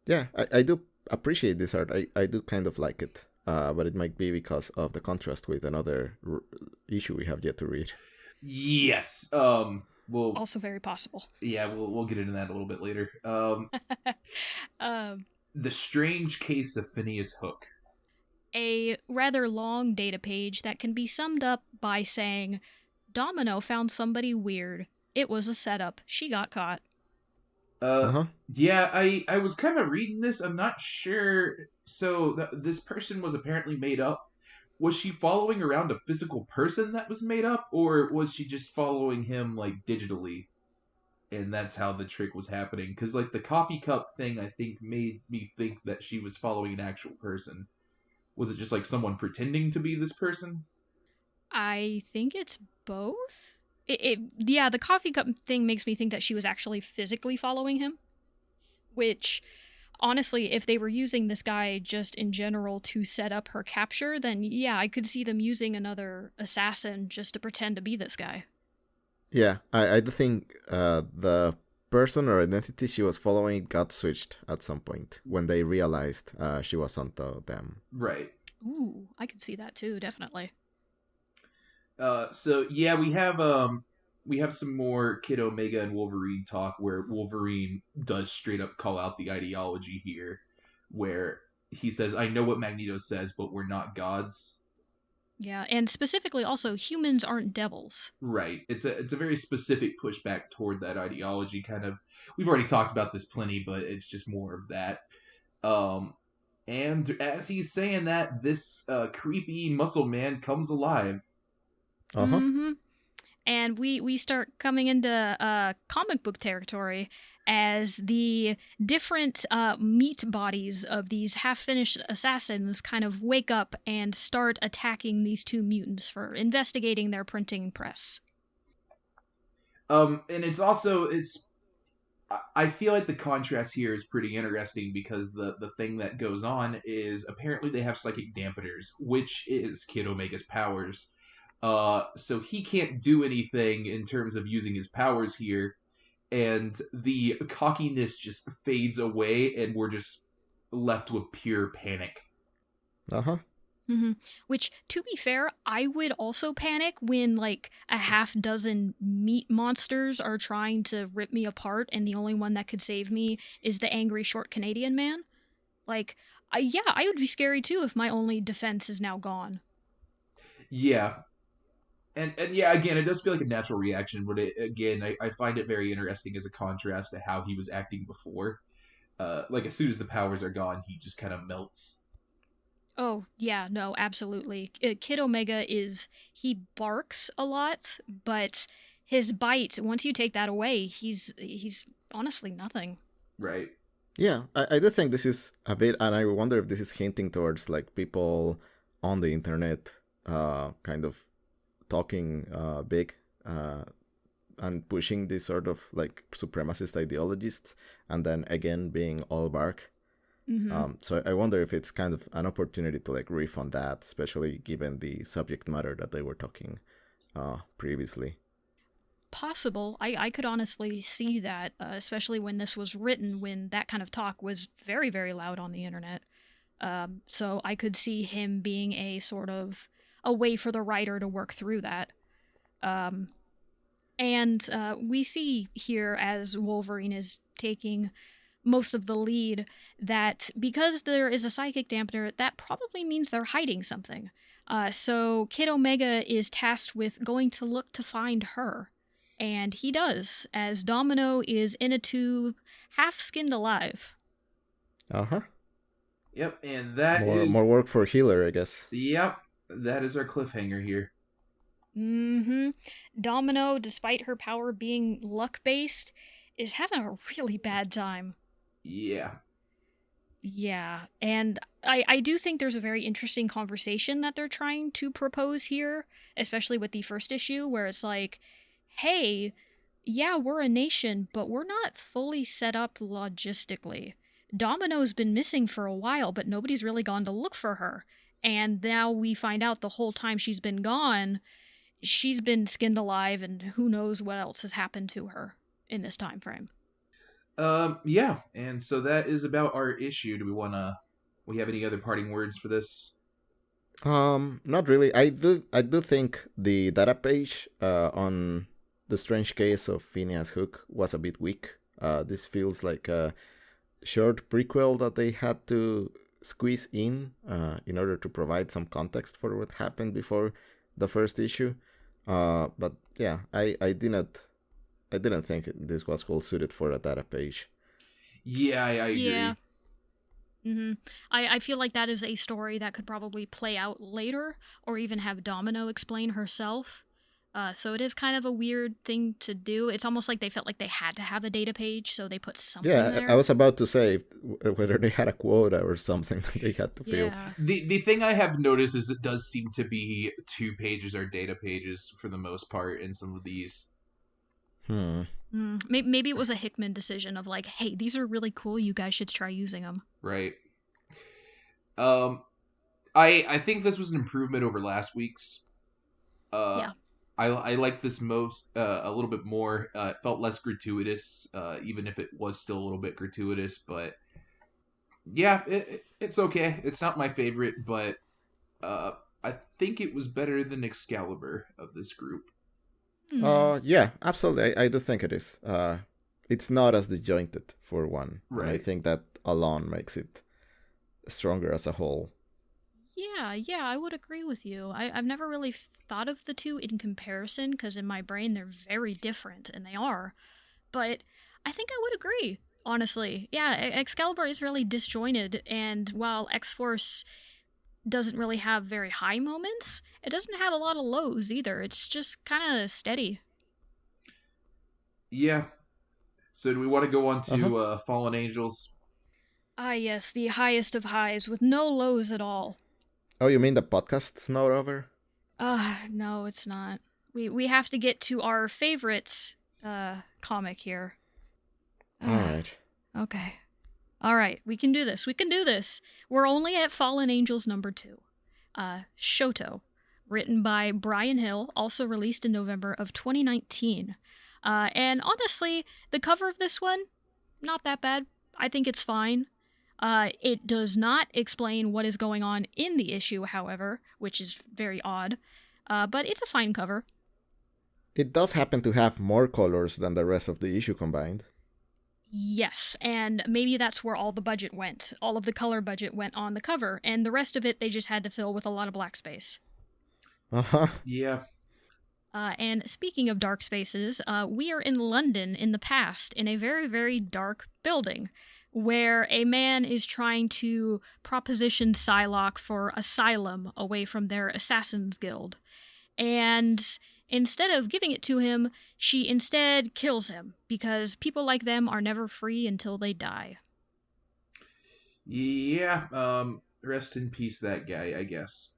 Yeah, I do appreciate this art. I do kind of like it, but it might be because of the contrast with another issue we have yet to read. Yes. We'll also very possible. Yeah, we'll get into that a little bit later. The Strange Case of Phineas Hook. A rather long data page that can be summed up by saying, Domino found somebody weird. It was a setup. She got caught. Yeah, I was kind of reading this. I'm not sure. So this person was apparently made up. Was she following around a physical person that was made up, or was she just following him digitally? And that's how the trick was happening. Because the coffee cup thing, I think, made me think that she was following an actual person. Was it just like someone pretending to be this person? I think it's both. Yeah, the coffee cup thing makes me think that she was actually physically following him, which honestly, if they were using this guy just in general to set up her capture, then yeah, I could see them using another assassin just to pretend to be this guy. Yeah, I do think the person or identity she was following got switched at some point when they realized she was onto them. Right. Ooh, I could see that too, definitely. So yeah, we have some more Kid Omega and Wolverine talk where Wolverine does straight up call out the ideology here, where he says, "I know what Magneto says, but we're not gods." Yeah, and specifically also, humans aren't devils. Right. It's a very specific pushback toward that ideology. Kind of, we've already talked about this plenty, but it's just more of that. Um, and as he's saying that, this creepy muscle man comes alive. Uh-huh. Mm-hmm. And we start coming into comic book territory as the different meat bodies of these half-finished assassins kind of wake up and start attacking these two mutants for investigating their printing press. And it's I feel like the contrast here is pretty interesting because the thing that goes on is apparently they have psychic dampeners, which is Kid Omega's powers. So he can't do anything in terms of using his powers here, and the cockiness just fades away, and we're just left with pure panic. Uh-huh. Mm-hmm. Which, to be fair, I would also panic when, like, a half dozen meat monsters are trying to rip me apart, and the only one that could save me is the angry short Canadian man. Like, yeah, I would be scary too if my only defense is now gone. Yeah, and yeah, again, it does feel like a natural reaction, but again, I find it very interesting as a contrast to how he was acting before. Like as soon as the powers are gone, he just kind of melts. Oh, yeah, no, absolutely. Kid Omega he barks a lot, but his bite, once you take that away, he's honestly nothing. Right. Yeah, I do think this is a bit, and I wonder if this is hinting towards like people on the internet kind of talking big and pushing these sort of like supremacist ideologists, and then again being all bark. Mm-hmm. So I wonder if it's kind of an opportunity to like riff on that, especially given the subject matter that they were talking previously. Possible. I could honestly see that, especially when this was written, when that kind of talk was very, very loud on the internet. So I could see him being a sort of a way for the writer to work through that. And we see here, as Wolverine is taking most of the lead, that because there is a psychic dampener, that probably means they're hiding something. So Kid Omega is tasked with going to look to find her. And he does, as Domino is in a tube, half skinned alive. Uh-huh. Yep, and that More work for Healer, I guess. Yep, that is our cliffhanger here. Mm-hmm. Domino, despite her power being luck-based, is having a really bad time. Yeah. Yeah, and I do think there's a very interesting conversation that they're trying to propose here, especially with the first issue, where it's like, hey, yeah, we're a nation, but we're not fully set up logistically. Domino's been missing for a while, but nobody's really gone to look for her. And now we find out the whole time she's been gone, she's been skinned alive, and who knows what else has happened to her in this time frame. Yeah, and so that is about our issue. Do we have any other parting words for this? Not really. I do think the data page on the strange case of Phineas Hook was a bit weak. This feels like a short prequel that they had to squeeze in order to provide some context for what happened before the first issue. But yeah, I didn't think this was well suited for a data page. Yeah, I agree. Yeah. Mm-hmm. I feel like that is a story that could probably play out later, or even have Domino explain herself. So it is kind of a weird thing to do. It's almost like they felt like they had to have a data page, so they put something there. I was about to say whether they had a quota or something they had to fill. Yeah. The thing I have noticed is it does seem to be 2 pages or data pages for the most part in some of these. Maybe it was a Hickman decision of like, hey, these are really cool. You guys should try using them. Right. I think this was an improvement over last week's. Yeah. I like this a little bit more. It felt less gratuitous, even if it was still a little bit gratuitous. But yeah, it's okay. It's not my favorite, but I think it was better than Excalibur of this group. Yeah, absolutely. I do think it is. It's not as disjointed for one. Right. And I think that alone makes it stronger as a whole. Yeah, I would agree with you. I've never really thought of the two in comparison because in my brain they're very different, and they are. But I think I would agree, honestly. Yeah, Excalibur is really disjointed, and while X-Force doesn't really have very high moments, it doesn't have a lot of lows either. It's just kind of steady. Yeah. So do we want to go on to Fallen Angels? Ah, yes, the highest of highs with no lows at all. Oh, you mean the podcast's not over? No, it's not. We have to get to our favorite comic here. Alright. Okay. Alright, we can do this. We're only at Fallen Angels number 2. Shoto, written by Brian Hill, also released in November of 2019. And honestly, the cover of this one, not that bad. I think it's fine. It does not explain what is going on in the issue, however, which is very odd. But it's a fine cover. It does happen to have more colors than the rest of the issue combined. Yes, and maybe that's where all the budget went. All of the color budget went on the cover, and the rest of it they just had to fill with a lot of black space. Yeah. And speaking of dark spaces, we are in London in the past, in a very, very dark building, where a man is trying to proposition Psylocke for asylum away from their Assassin's Guild. And instead of giving it to him, she instead kills him, because people like them are never free until they die. Yeah, rest in peace that guy, I guess.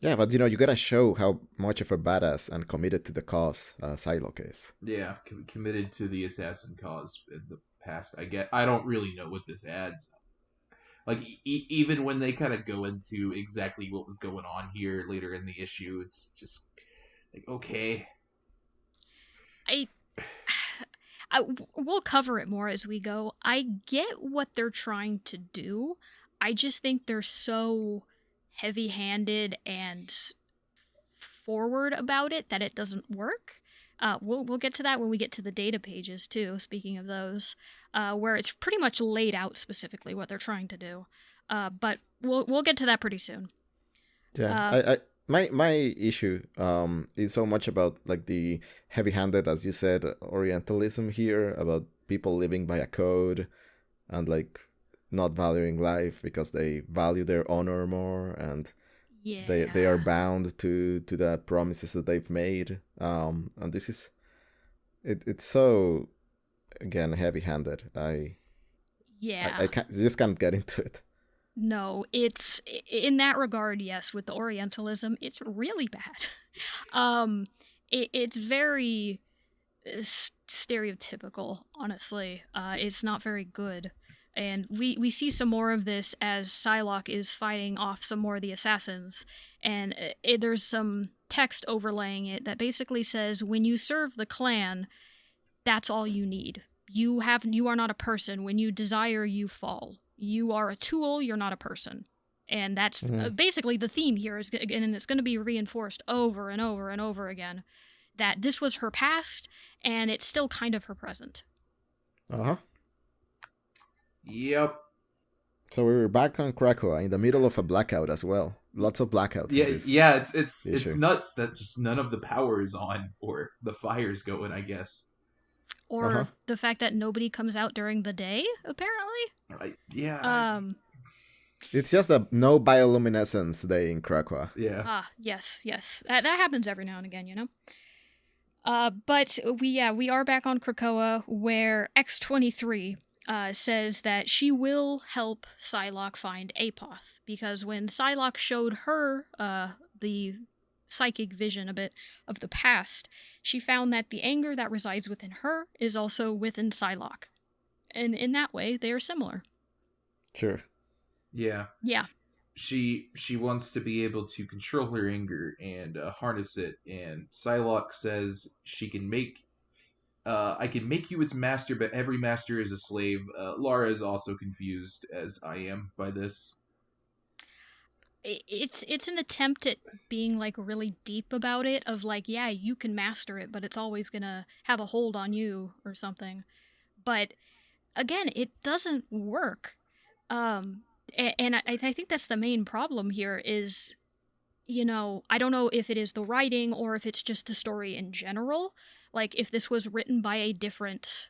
Yeah, but you gotta show how much of a badass and committed to the cause Psylocke is. Yeah, committed to the assassin cause in the past. I don't really know what this adds. Like, even when they kind of go into exactly what was going on here later in the issue, it's just like, okay. We'll cover it more as we go. I get what they're trying to do. I just think they're so heavy-handed and forward about it that it doesn't work. We'll get to that when we get to the data pages too, speaking of those, where it's pretty much laid out specifically what they're trying to do. But we'll get to that pretty soon. Yeah, my issue is so much about like the heavy-handed, as you said, Orientalism here, about people living by a code and like not valuing life because they value their honor more, and they are bound to the promises that they've made. And this is it's so, again, heavy-handed. I just can't get into it. No, it's in that regard, yes, with the Orientalism, it's really bad. It's very stereotypical, honestly. It's not very good. And we see some more of this as Psylocke is fighting off some more of the assassins. And there's some text overlaying it that basically says, when you serve the clan, that's all you need. You are not a person. When you desire, you fall. You are a tool, you're not a person. And that's basically the theme here, and it's going to be reinforced over and over and over again, that this was her past, and it's still kind of her present. Uh-huh. Yep. So we were back on Krakoa in the middle of a blackout as well. Lots of blackouts. Yeah, it's nuts that just none of the power is on or the fire's going, I guess. Or the fact that nobody comes out during the day, apparently. Yeah. It's just a no bioluminescence day in Krakoa. Yeah. Yes. That happens every now and again, But we are back on Krakoa, where X-23 says that she will help Psylocke find Apoth, because when Psylocke showed her the psychic vision a bit of the past, she found that the anger that resides within her is also within Psylocke. And in that way, they are similar. Sure. Yeah. Yeah. She wants to be able to control her anger and harness it, and Psylocke says she can make I can make you its master, but every master is a slave. Lara is also confused, as I am, by this. It's an attempt at being like really deep about it, of like, yeah, you can master it, but it's always gonna have a hold on you or something. But again, it doesn't work. And I think that's the main problem here is, I don't know if it is the writing or if it's just the story in general. Like, if this was written by a different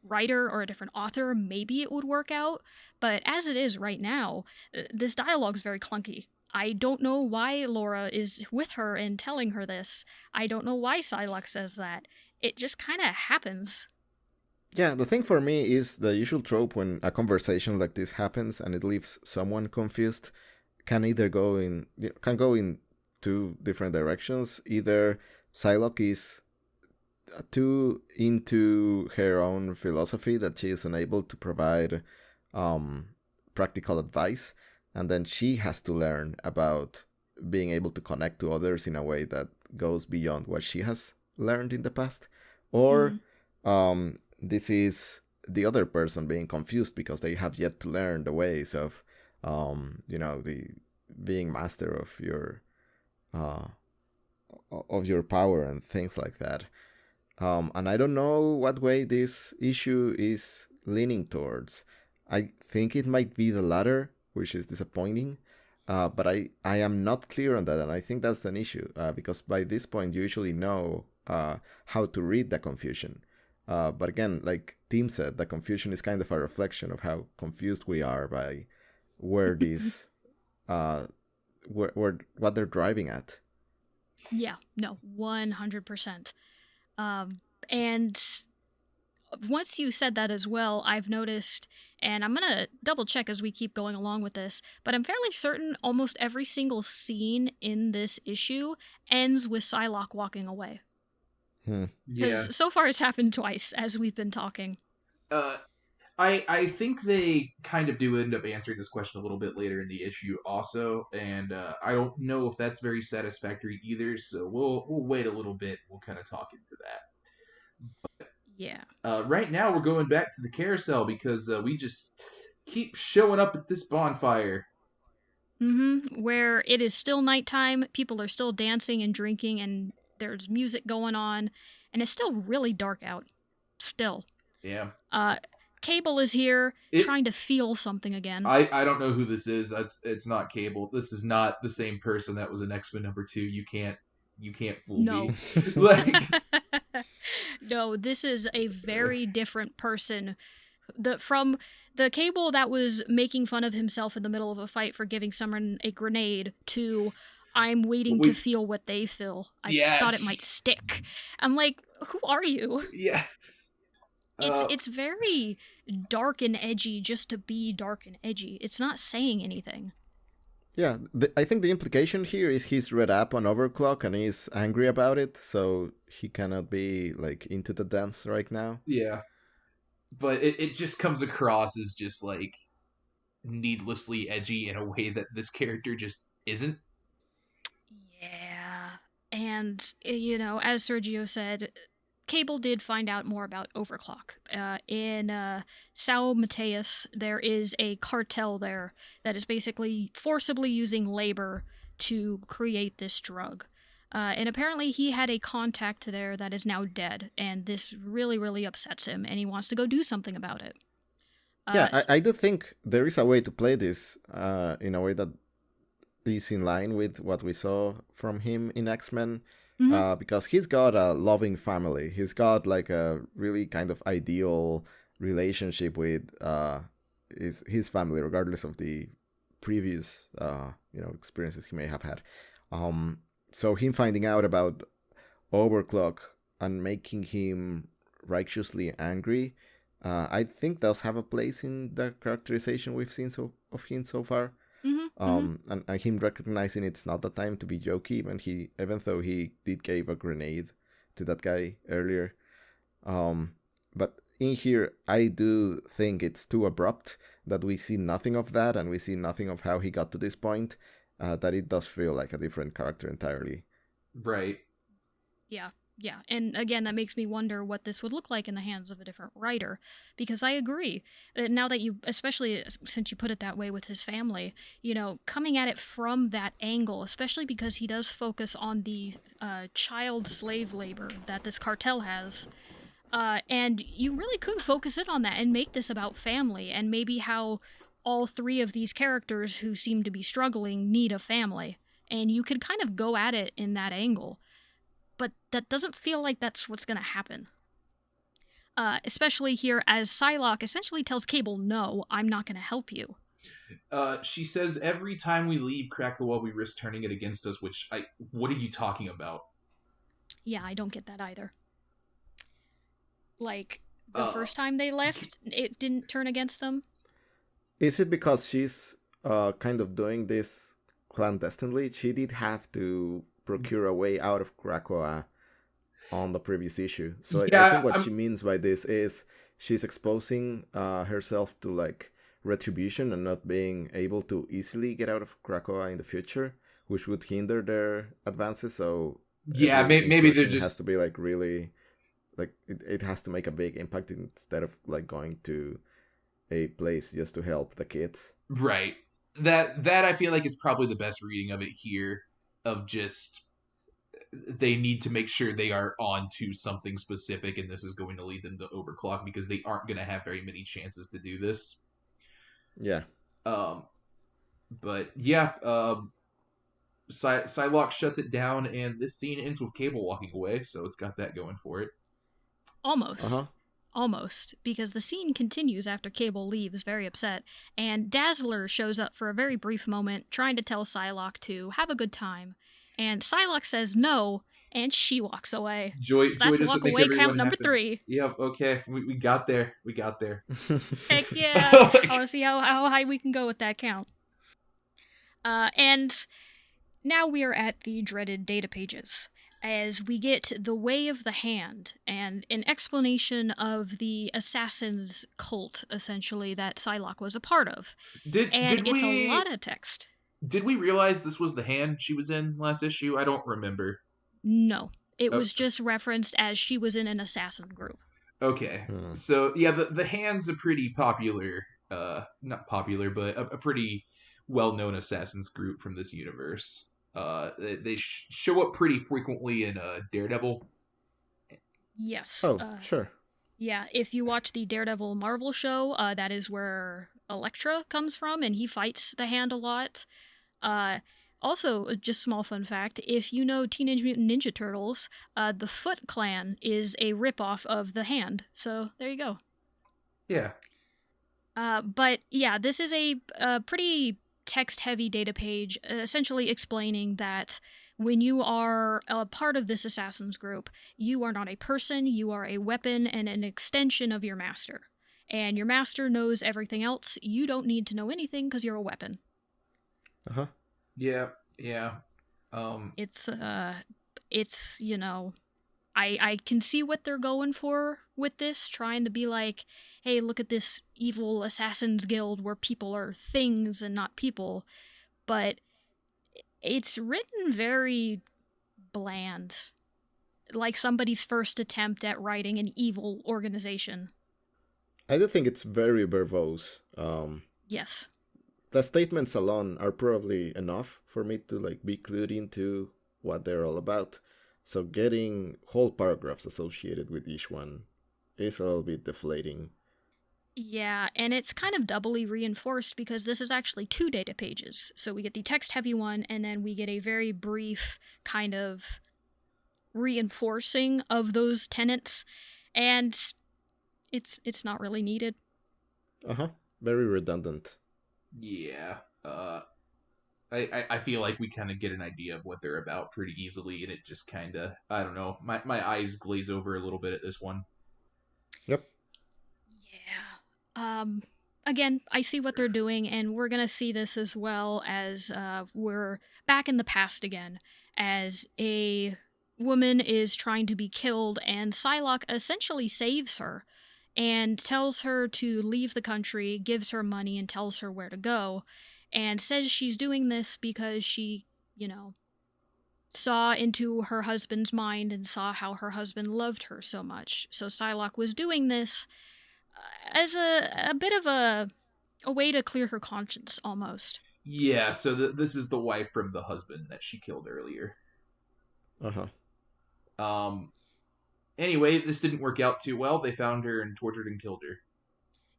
writer or a different author, maybe it would work out. But as it is right now, this dialogue's very clunky. I don't know why Laura is with her and telling her this. I don't know why Psylocke says that. It just kind of happens. Yeah, the thing for me is the usual trope when a conversation like this happens and it leaves someone confused can either go in two different directions. Either Psylocke is too into her own philosophy that she is unable to provide practical advice, and then she has to learn about being able to connect to others in a way that goes beyond what she has learned in the past. Or this is the other person being confused because they have yet to learn the ways of, the being master of your power and things like that. And I don't know what way this issue is leaning towards. I think it might be the latter, which is disappointing. But I am not clear on that, and I think that's an issue, because by this point you usually know how to read the confusion. But again, like Tim said, the confusion is kind of a reflection of how confused we are by where these, what they're driving at. Yeah, no, 100%. And once you said that as well, I've noticed, and I'm gonna double check as we keep going along with this, but I'm fairly certain almost every single scene in this issue ends with Psylocke walking away. Yeah. Because so far it's happened twice as we've been talking. I think they kind of do end up answering this question a little bit later in the issue also, and I don't know if that's very satisfactory either, so we'll wait a little bit. We'll kind of talk into that. But, yeah. Right now we're going back to the carousel because we just keep showing up at this bonfire. Where it is still nighttime, people are still dancing and drinking, and there's music going on, and it's still really dark out. Still. Yeah. Cable is here, trying to feel something again. I don't know who this is. It's not Cable. This is not the same person that was in X-Men #2. You can't fool me. Like, no, this is a very different person. From the Cable that was making fun of himself in the middle of a fight for giving someone a grenade to I'm waiting to feel what they feel. I thought it might stick. I'm like, who are you? Yeah. It's very dark and edgy just to be dark and edgy. It's not saying anything. Yeah, I think the implication here is he's read up on Overclock and he's angry about it, so he cannot be like into the dance right now. Yeah. But it just comes across as just like needlessly edgy in a way that this character just isn't. Yeah. And, as Sergio said, Cable did find out more about Overclock. In Sao Mateus, there is a cartel there that is basically forcibly using labor to create this drug. And apparently he had a contact there that is now dead, and this really, really upsets him, and he wants to go do something about it. I do think there is a way to play this in a way that is in line with what we saw from him in X-Men. Because he's got a loving family. He's got like a really kind of ideal relationship with his family, regardless of the previous experiences he may have had. So him finding out about Overclock and making him righteously angry, I think does have a place in the characterization we've seen of him so far. And him recognizing it's not the time to be jokey, even though he did give a grenade to that guy earlier. But in here, I do think it's too abrupt that we see nothing of that, and we see nothing of how he got to this point. That it does feel like a different character entirely. Right. Yeah. And again, that makes me wonder what this would look like in the hands of a different writer. Because I agree. Now that you, especially since you put it that way with his family, coming at it from that angle, especially because he does focus on the child slave labor that this cartel has. And you really could focus it on that and make this about family and maybe how all three of these characters who seem to be struggling need a family. And you could kind of go at it in that angle. But that doesn't feel like that's what's going to happen. Especially here as Psylocke essentially tells Cable, no, I'm not going to help you. She says, every time we leave Krakoa, we risk turning it against us, what are you talking about? Yeah, I don't get that either. Like, the first time they left, it didn't turn against them? Is it because she's kind of doing this clandestinely? She did have to procure a way out of Krakoa on the previous issue. So I think what she means by this is she's exposing herself to like retribution and not being able to easily get out of Krakoa in the future, which would hinder their advances. So yeah, maybe they're just has to be like really like it has to make a big impact instead of like going to a place just to help the kids. Right. That I feel like is probably the best reading of it here. Of just they need to make sure they are on to something specific, and this is going to lead them to overclock because they aren't going to have very many chances to do this. Yeah. But yeah, Psylocke shuts it down, and this scene ends with Cable walking away, so it's got that going for it. Almost, because the scene continues after Cable leaves, very upset, and Dazzler shows up for a very brief moment, trying to tell Psylocke to have a good time, and Psylocke says no, and she walks away. Joy that's walk away count number 3. Yep, okay, we got there. Heck yeah! I want to see how high we can go with that count. And now we are at the dreaded data pages, as we get the Way of the Hand, and an explanation of the assassin's cult, essentially, that Psylocke was a part of. It's a lot of text. Did we realize this was the hand she was in last issue? I don't remember. No. It was just referenced as she was in an assassin group. Okay. So, yeah, the hand's a pretty popular, not popular, but a pretty well-known assassins group from this universe. They show up pretty frequently in Daredevil. Yes. Oh, sure. Yeah, if you watch the Daredevil Marvel show, that is where Elektra comes from, and he fights the Hand a lot. Also, just small fun fact, if you know Teenage Mutant Ninja Turtles, the Foot Clan is a ripoff of the Hand, so there you go. Yeah. But yeah, this is a pretty text-heavy data page, essentially explaining that when you are a part of this assassins group, you are not a person, you are a weapon and an extension of your master. And your master knows everything else. You don't need to know anything because you're a weapon. Uh-huh. Yeah. It's I can see what they're going for with this, trying to be like, hey, look at this evil assassins guild where people are things and not people, but it's written very bland, like somebody's first attempt at writing an evil organization. I do think it's very verbose. Yes. The statements alone are probably enough for me to like be clued into what they're all about. So getting whole paragraphs associated with each one is a little bit deflating. Yeah, and it's kind of doubly reinforced because this is actually 2 data pages. So we get the text-heavy one, and then we get a very brief kind of reinforcing of those tenets, and it's not really needed. Very redundant. Yeah. I feel like we kind of get an idea of what they're about pretty easily, and it just kind of, I don't know, my eyes glaze over a little bit at this one. Yep. Yeah. Again, I see what they're doing, and we're gonna see this as well as we're back in the past again, as a woman is trying to be killed, and Psylocke essentially saves her and tells her to leave the country, gives her money, and tells her where to go, and says she's doing this because she, saw into her husband's mind and saw how her husband loved her so much. So Psylocke was doing this as a bit of a way to clear her conscience, almost. Yeah, so this is the wife from the husband that she killed earlier. Uh-huh. Anyway, this didn't work out too well. They found her and tortured and killed her.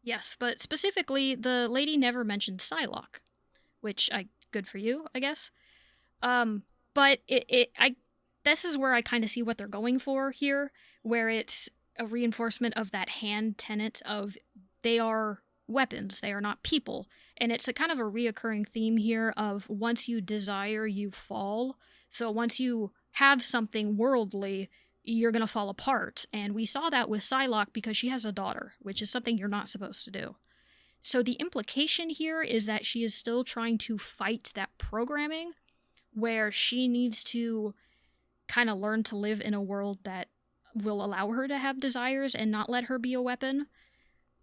Yes, but specifically, the lady never mentioned Psylocke, which good for you, I guess. But this is where I kind of see what they're going for here, where it's a reinforcement of that hand tenet of they are weapons, they are not people. And it's a kind of a reoccurring theme here of once you desire, you fall. So once you have something worldly, you're going to fall apart. And we saw that with Psylocke because she has a daughter, which is something you're not supposed to do. So the implication here is that she is still trying to fight that programming where she needs to kind of learn to live in a world that will allow her to have desires and not let her be a weapon.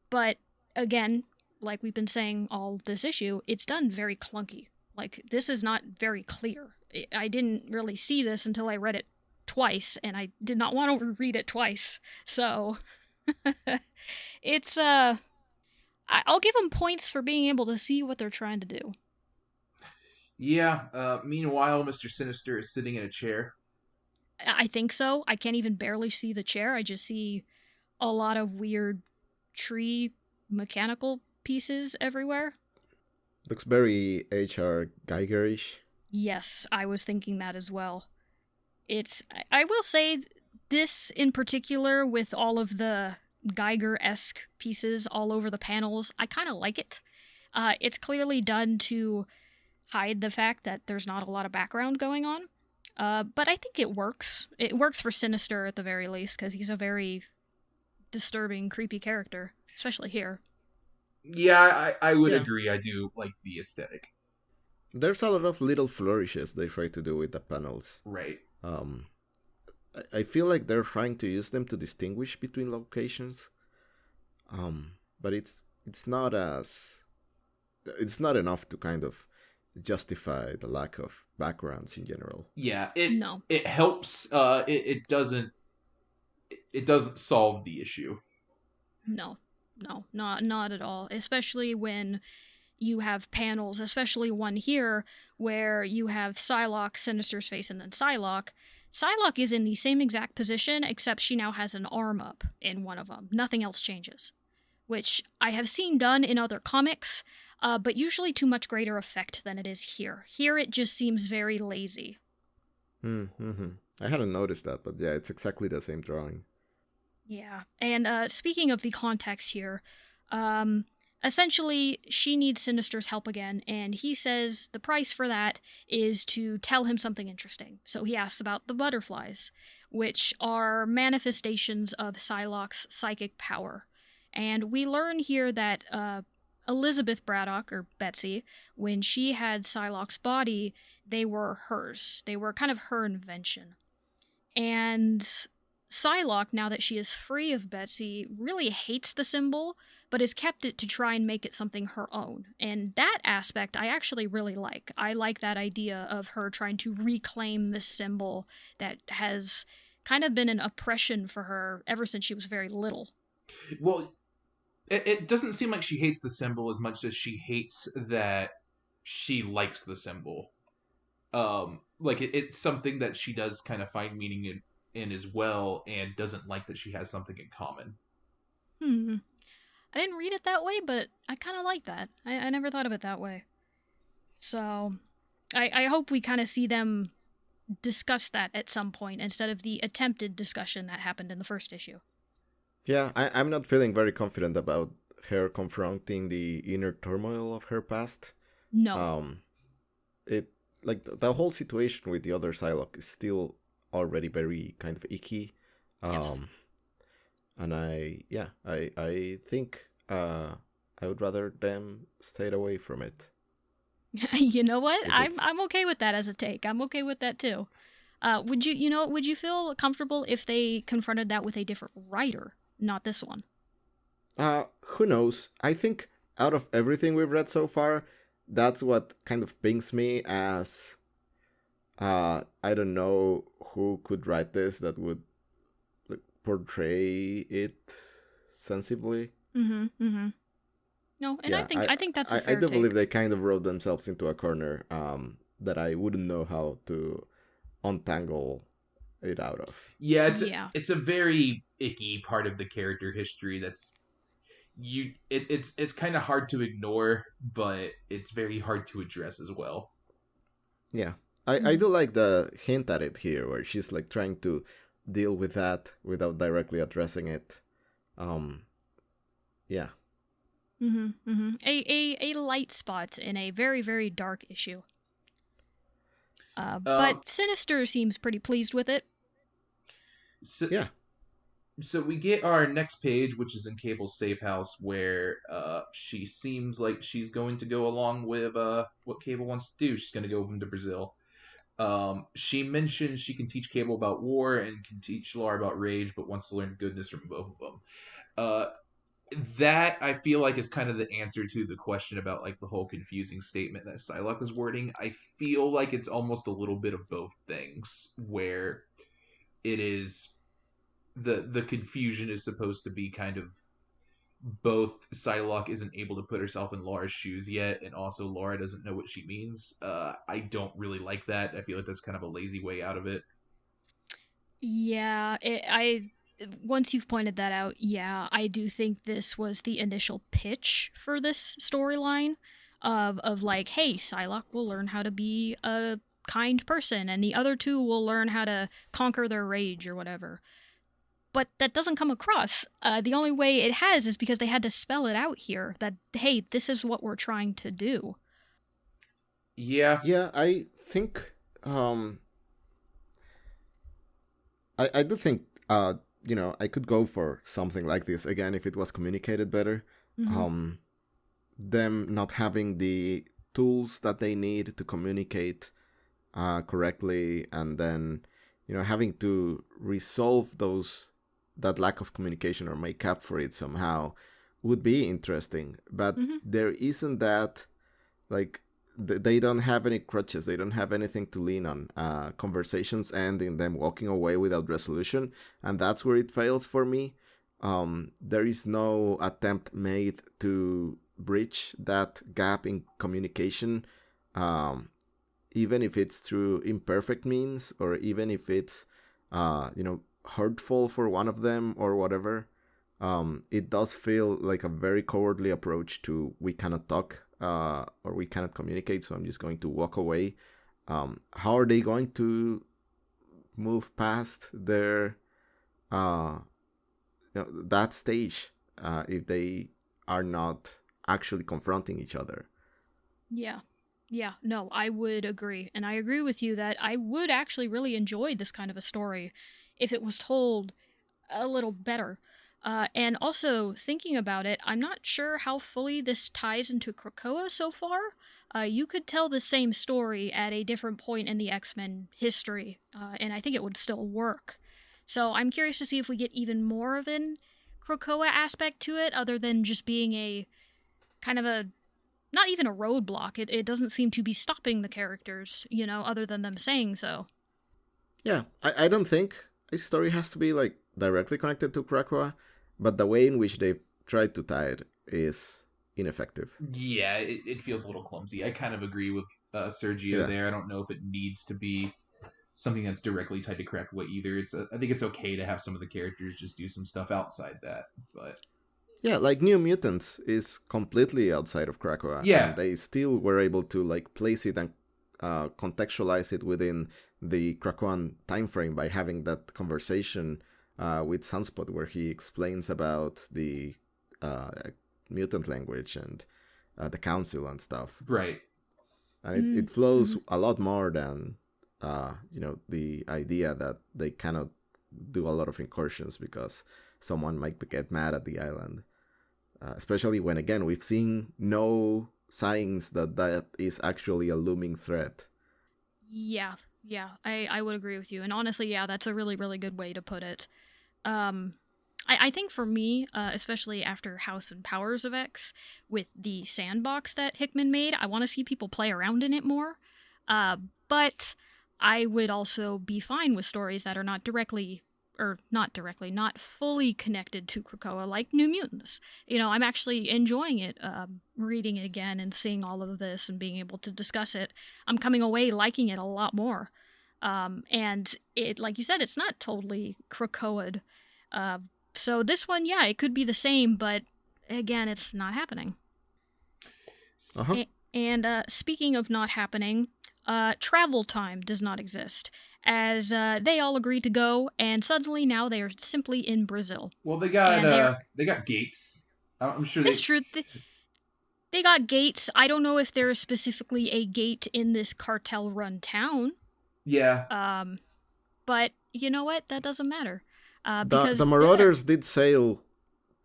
But again, like we've been saying all this issue, it's done very clunky. Like, this is not very clear. I didn't really see this until I read it twice, and I did not want to read it twice. So, it's, I'll give them points for being able to see what they're trying to do. Yeah, meanwhile, Mr. Sinister is sitting in a chair. I think so. I can't even barely see the chair. I just see a lot of weird tree mechanical pieces everywhere. Looks very H.R. Giger-ish. Yes, I was thinking that as well. I will say, this in particular, with all of the Giger-esque pieces all over the panels, I kind of like it. It's clearly done to hide the fact that there's not a lot of background going on. But I think it works. It works for Sinister at the very least, because he's a very disturbing, creepy character, especially here. Yeah, I would agree. I do like the aesthetic. There's a lot of little flourishes they try to do with the panels. Right. I feel like they're trying to use them to distinguish between locations. But it's not enough to kind of justify the lack of backgrounds in general. Yeah, it helps. It doesn't solve the issue. No, not at all. Especially when you have panels, especially one here where you have Psylocke, Sinister's face, and then Psylocke. Psylocke is in the same exact position, except she now has an arm up in one of them. Nothing else changes, which I have seen done in other comics, but usually to much greater effect than it is here. Here it just seems very lazy. I hadn't noticed that, but yeah, it's exactly the same drawing. Yeah, and speaking of the context here, essentially she needs Sinister's help again, and he says the price for that is to tell him something interesting. So he asks about the butterflies, which are manifestations of Psylocke's psychic power. And we learn here that Elizabeth Braddock, or Betsy, when she had Psylocke's body, they were hers. They were kind of her invention. And Psylocke, now that she is free of Betsy, really hates the symbol, but has kept it to try and make it something her own. And that aspect I actually really like. I like that idea of her trying to reclaim this symbol that has kind of been an oppression for her ever since she was very little. Well, it doesn't seem like she hates the symbol as much as she hates that she likes the symbol. It's something that she does kind of find meaning in as well, and doesn't like that she has something in common. I didn't read it that way, but I kind of like that. I never thought of it that way. So, I hope we kind of see them discuss that at some point, instead of the attempted discussion that happened in the first issue. Yeah, I'm not feeling very confident about her confronting the inner turmoil of her past. No. it like the whole situation with the other Psylocke is still already very kind of icky. Yes. And I think I would rather them stayed away from it. You know what? If it's I'm okay with that as a take. I'm okay with that too. Would you feel comfortable if they confronted that with a different writer, not this one? who knows? I think out of everything we've read so far, that's what kind of pings me as I don't know who could write this that would like portray it sensibly. Mm-hmm. No, and Yeah, I think that's a I fair do take. believe they kind of wrote themselves into a corner that I wouldn't know how to untangle it out of. Yeah, Yeah. it's a very icky part of the character history that's it's kind of hard to ignore, but it's very hard to address as well. Yeah, I do like the hint at it here, where she's like trying to deal with that without directly addressing it. Um, yeah, A light spot in a very, very dark issue. Um, But Sinister seems pretty pleased with it. so, yeah, so we get our next page, which is in Cable's safe house, where she seems like she's going to go along with what Cable wants to do. She's going to go with him to Brazil. She mentions she can teach Cable about war and can teach Lara about rage, but wants to learn goodness from both of them. That I feel like is kind of the answer to the question about like the whole confusing statement that Psylocke is wording. I feel like it's almost a little bit of both things, where it is the confusion is supposed to be kind of both Psylocke isn't able to put herself in Lara's shoes yet, and also Lara doesn't know what she means. I don't really like that. I feel like that's kind of a lazy way out of it. Yeah, I once you've pointed that out, yeah, I do think this was the initial pitch for this storyline of like, hey, Psylocke will learn how to be a kind person, and the other two will learn how to conquer their rage or whatever. But that doesn't come across. The only way it has is because they had to spell it out here that, hey, this is what we're trying to do. Yeah. yeah. I think I do think I could go for something like this again if it was communicated better. Mm-hmm. Them not having the tools that they need to communicate correctly, and then having to resolve that lack of communication or make up for it somehow would be interesting. But there isn't that, like, they don't have any crutches. They don't have anything to lean on. Conversations end in them walking away without resolution, and that's where it fails for me. There is no attempt made to bridge that gap in communication, even if it's through imperfect means, or even if it's hurtful for one of them or whatever. It does feel like a very cowardly approach to we cannot talk or we cannot communicate, so I'm just going to walk away. How are they going to move past their that stage if they are not actually confronting each other? Yeah, no, I would agree. And I agree with you that I would actually really enjoy this kind of a story if it was told a little better. And also, thinking about it, I'm not sure how fully this ties into Krakoa so far. You could tell the same story at a different point in the X-Men history, and I think it would still work. So I'm curious to see if we get even more of an Krakoa aspect to it, other than just being a kind of a not even a roadblock. It doesn't seem to be stopping the characters, other than them saying so. Yeah, I don't think a story has to be like directly connected to Krakoa, but the way in which they've tried to tie it is ineffective. Yeah, it feels a little clumsy. I kind of agree with Sergio there. I don't know if it needs to be something that's directly tied to Krakoa either. I think it's okay to have some of the characters just do some stuff outside that, but yeah, like New Mutants is completely outside of Krakoa, yeah, and they still were able to like place it and contextualize it within the Krakoan time frame by having that conversation with Sunspot, where he explains about the mutant language and the council and stuff. right. and it flows a lot more than the idea that they cannot do a lot of incursions because someone might get mad at the island. Especially when, again, we've seen no signs that is actually a looming threat. Yeah, I would agree with you. And honestly, yeah, that's a really, really good way to put it. I think for me, especially after House and Powers of X, with the sandbox that Hickman made, I want to see people play around in it more. But I would also be fine with stories that are not fully connected to Krakoa, like New Mutants. I'm actually enjoying it, reading it again and seeing all of this and being able to discuss it. I'm coming away liking it a lot more. And it, like you said, it's not totally Krakoa'd. So this one, yeah, it could be the same, but again, it's not happening. Uh-huh. And speaking of not happening, travel time does not exist, as they all agreed to go, and suddenly now they are simply in Brazil. Well, they got gates. I'm sure That's true. They got gates. I don't know if there is specifically a gate in this cartel-run town. Yeah. But you know what? That doesn't matter. The Marauders did sail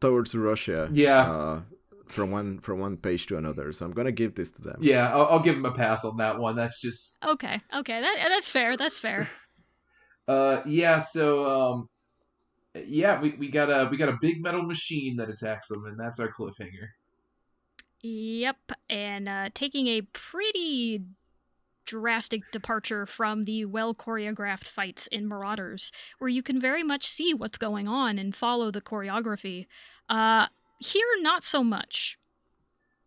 towards Russia. Yeah. From one page to another, so I'm gonna give this to them. Yeah, I'll give them a pass on that one. That's just okay. That's fair. That's fair. Yeah. So yeah, we got a big metal machine that attacks them, and that's our cliffhanger. Yep, and taking a pretty drastic departure from the well-choreographed fights in Marauders, where you can very much see what's going on and follow the choreography. Here, not so much.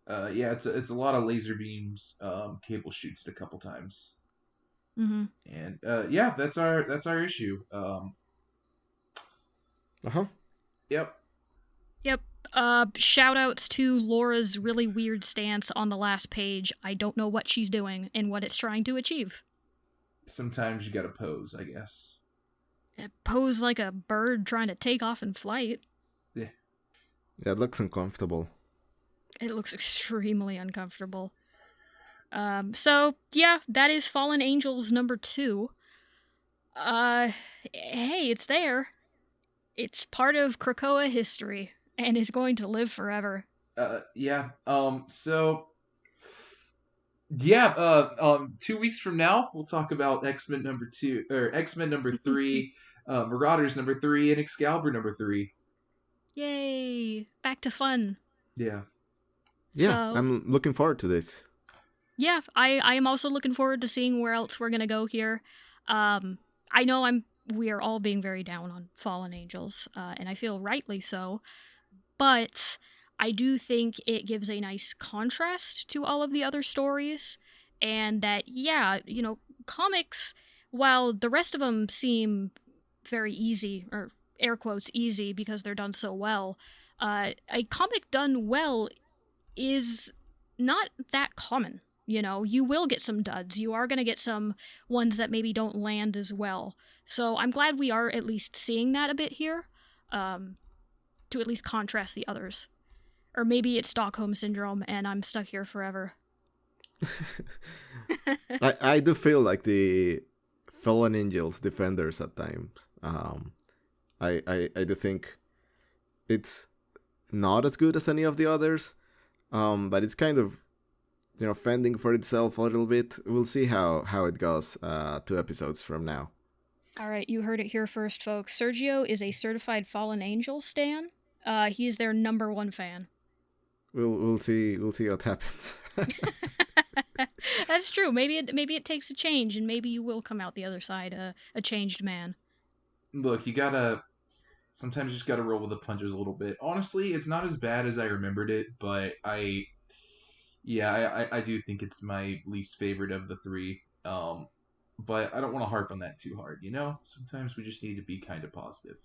Yeah, it's a lot of laser beams. Cable shoots it a couple times. Mm-hmm. And yeah, that's our issue. Uh-huh. Yep. Shout outs to Laura's really weird stance on the last page. I don't know what she's doing and what it's trying to achieve. Sometimes you gotta pose, I guess. Pose like a bird trying to take off in flight. Yeah, it looks uncomfortable. It looks extremely uncomfortable. So, yeah, that is Fallen Angels number 2. Hey, it's there. It's part of Krakoa history, and is going to live forever. Yeah. So... Yeah, 2 weeks from now, we'll talk about X-Men number 2, or X-Men number 3, Marauders number 3, and Excalibur number 3. Yay! Back to fun. Yeah. Yeah, So, I'm looking forward to this. Yeah, I am also looking forward to seeing where else we're gonna go here. I know we are all being very down on Fallen Angels, and I feel rightly so, but I do think it gives a nice contrast to all of the other stories, and that, yeah, comics, while the rest of them seem very easy, or air quotes easy because they're done so well, a comic done well is not that common. You will get some duds. You are going to get some ones that maybe don't land as well. So I'm glad we are at least seeing that a bit here, to at least contrast the others. Or maybe it's Stockholm Syndrome and I'm stuck here forever. I do feel like the Fallen Angels defenders at times. I do think it's not as good as any of the others, but it's kind of fending for itself a little bit. We'll see how it goes 2 episodes from now. All right, you heard it here first, folks. Sergio is a certified Fallen Angels stan. He is their number 1 fan. We'll see what happens. That's true. Maybe it takes a change, and maybe you will come out the other side a changed man. Look, sometimes you just gotta roll with the punches a little bit. Honestly, it's not as bad as I remembered it, but I do think it's my least favorite of the 3. But I don't want to harp on that too hard, Sometimes we just need to be kind of positive.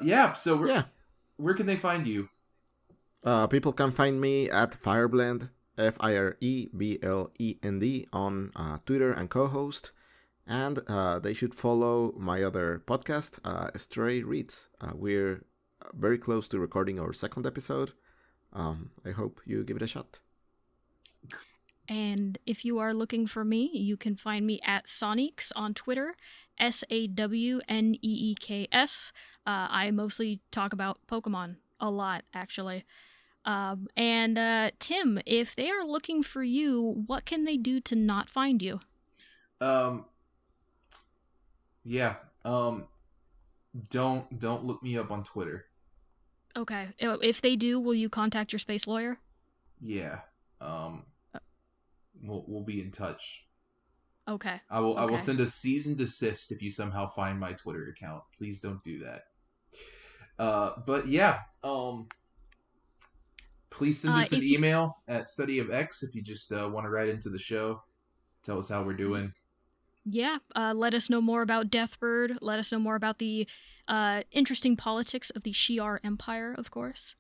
Yeah, so where can they find you? People can find me at Fireblend, FIREBLEND, on Twitter and co-host. And they should follow my other podcast, Stray Reads. We're very close to recording our 2nd episode. I hope you give it a shot. And if you are looking for me, you can find me at Soniques on Twitter, SAWNEEKS. I mostly talk about Pokemon a lot, actually. And Tim, if they are looking for you, what can they do to not find you? Yeah. Don't look me up on Twitter. Okay. If they do, will you contact your space lawyer? Yeah. We'll be in touch. Okay. I will send a cease and desist if you somehow find my Twitter account. Please don't do that. But yeah. Please send us an email at studyofx if you just want to write into the show. Tell us how we're doing. Yeah, let us know more about Deathbird. Let us know more about the interesting politics of the Shi'ar Empire, of course.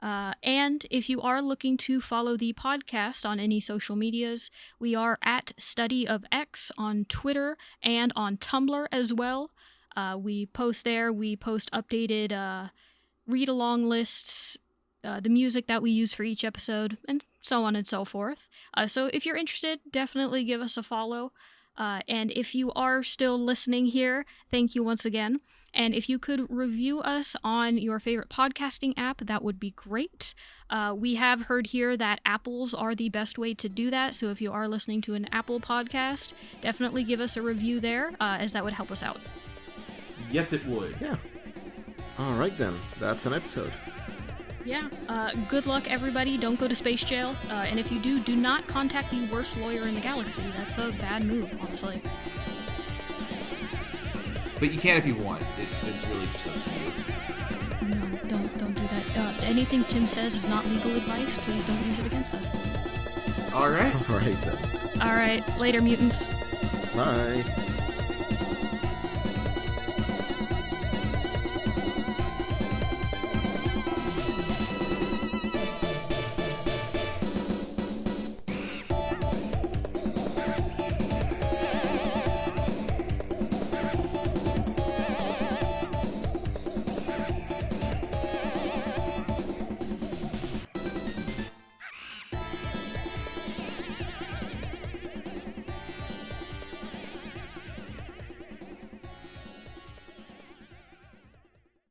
And if you are looking to follow the podcast on any social medias, we are at Study of X on Twitter and on Tumblr as well. We post there. We post updated read-along lists, the music that we use for each episode, and so on and so forth. So if you're interested, definitely give us a follow. And if you are still listening here, thank you once again. And if you could review us on your favorite podcasting app, that would be great. We have heard here that apples are the best way to do that. So if you are listening to an Apple podcast, definitely give us a review there, as that would help us out. Yes, it would. Yeah. All right, then. That's an episode. Yeah. Good luck, everybody. Don't go to space jail. And if you do, do not contact the worst lawyer in the galaxy. That's a bad move, honestly. But you can if you want. It's really just up to you. No, don't do that. Anything Tim says is not legal advice. Please don't use it against us. All right. All right, then. All right. Later, mutants. Bye.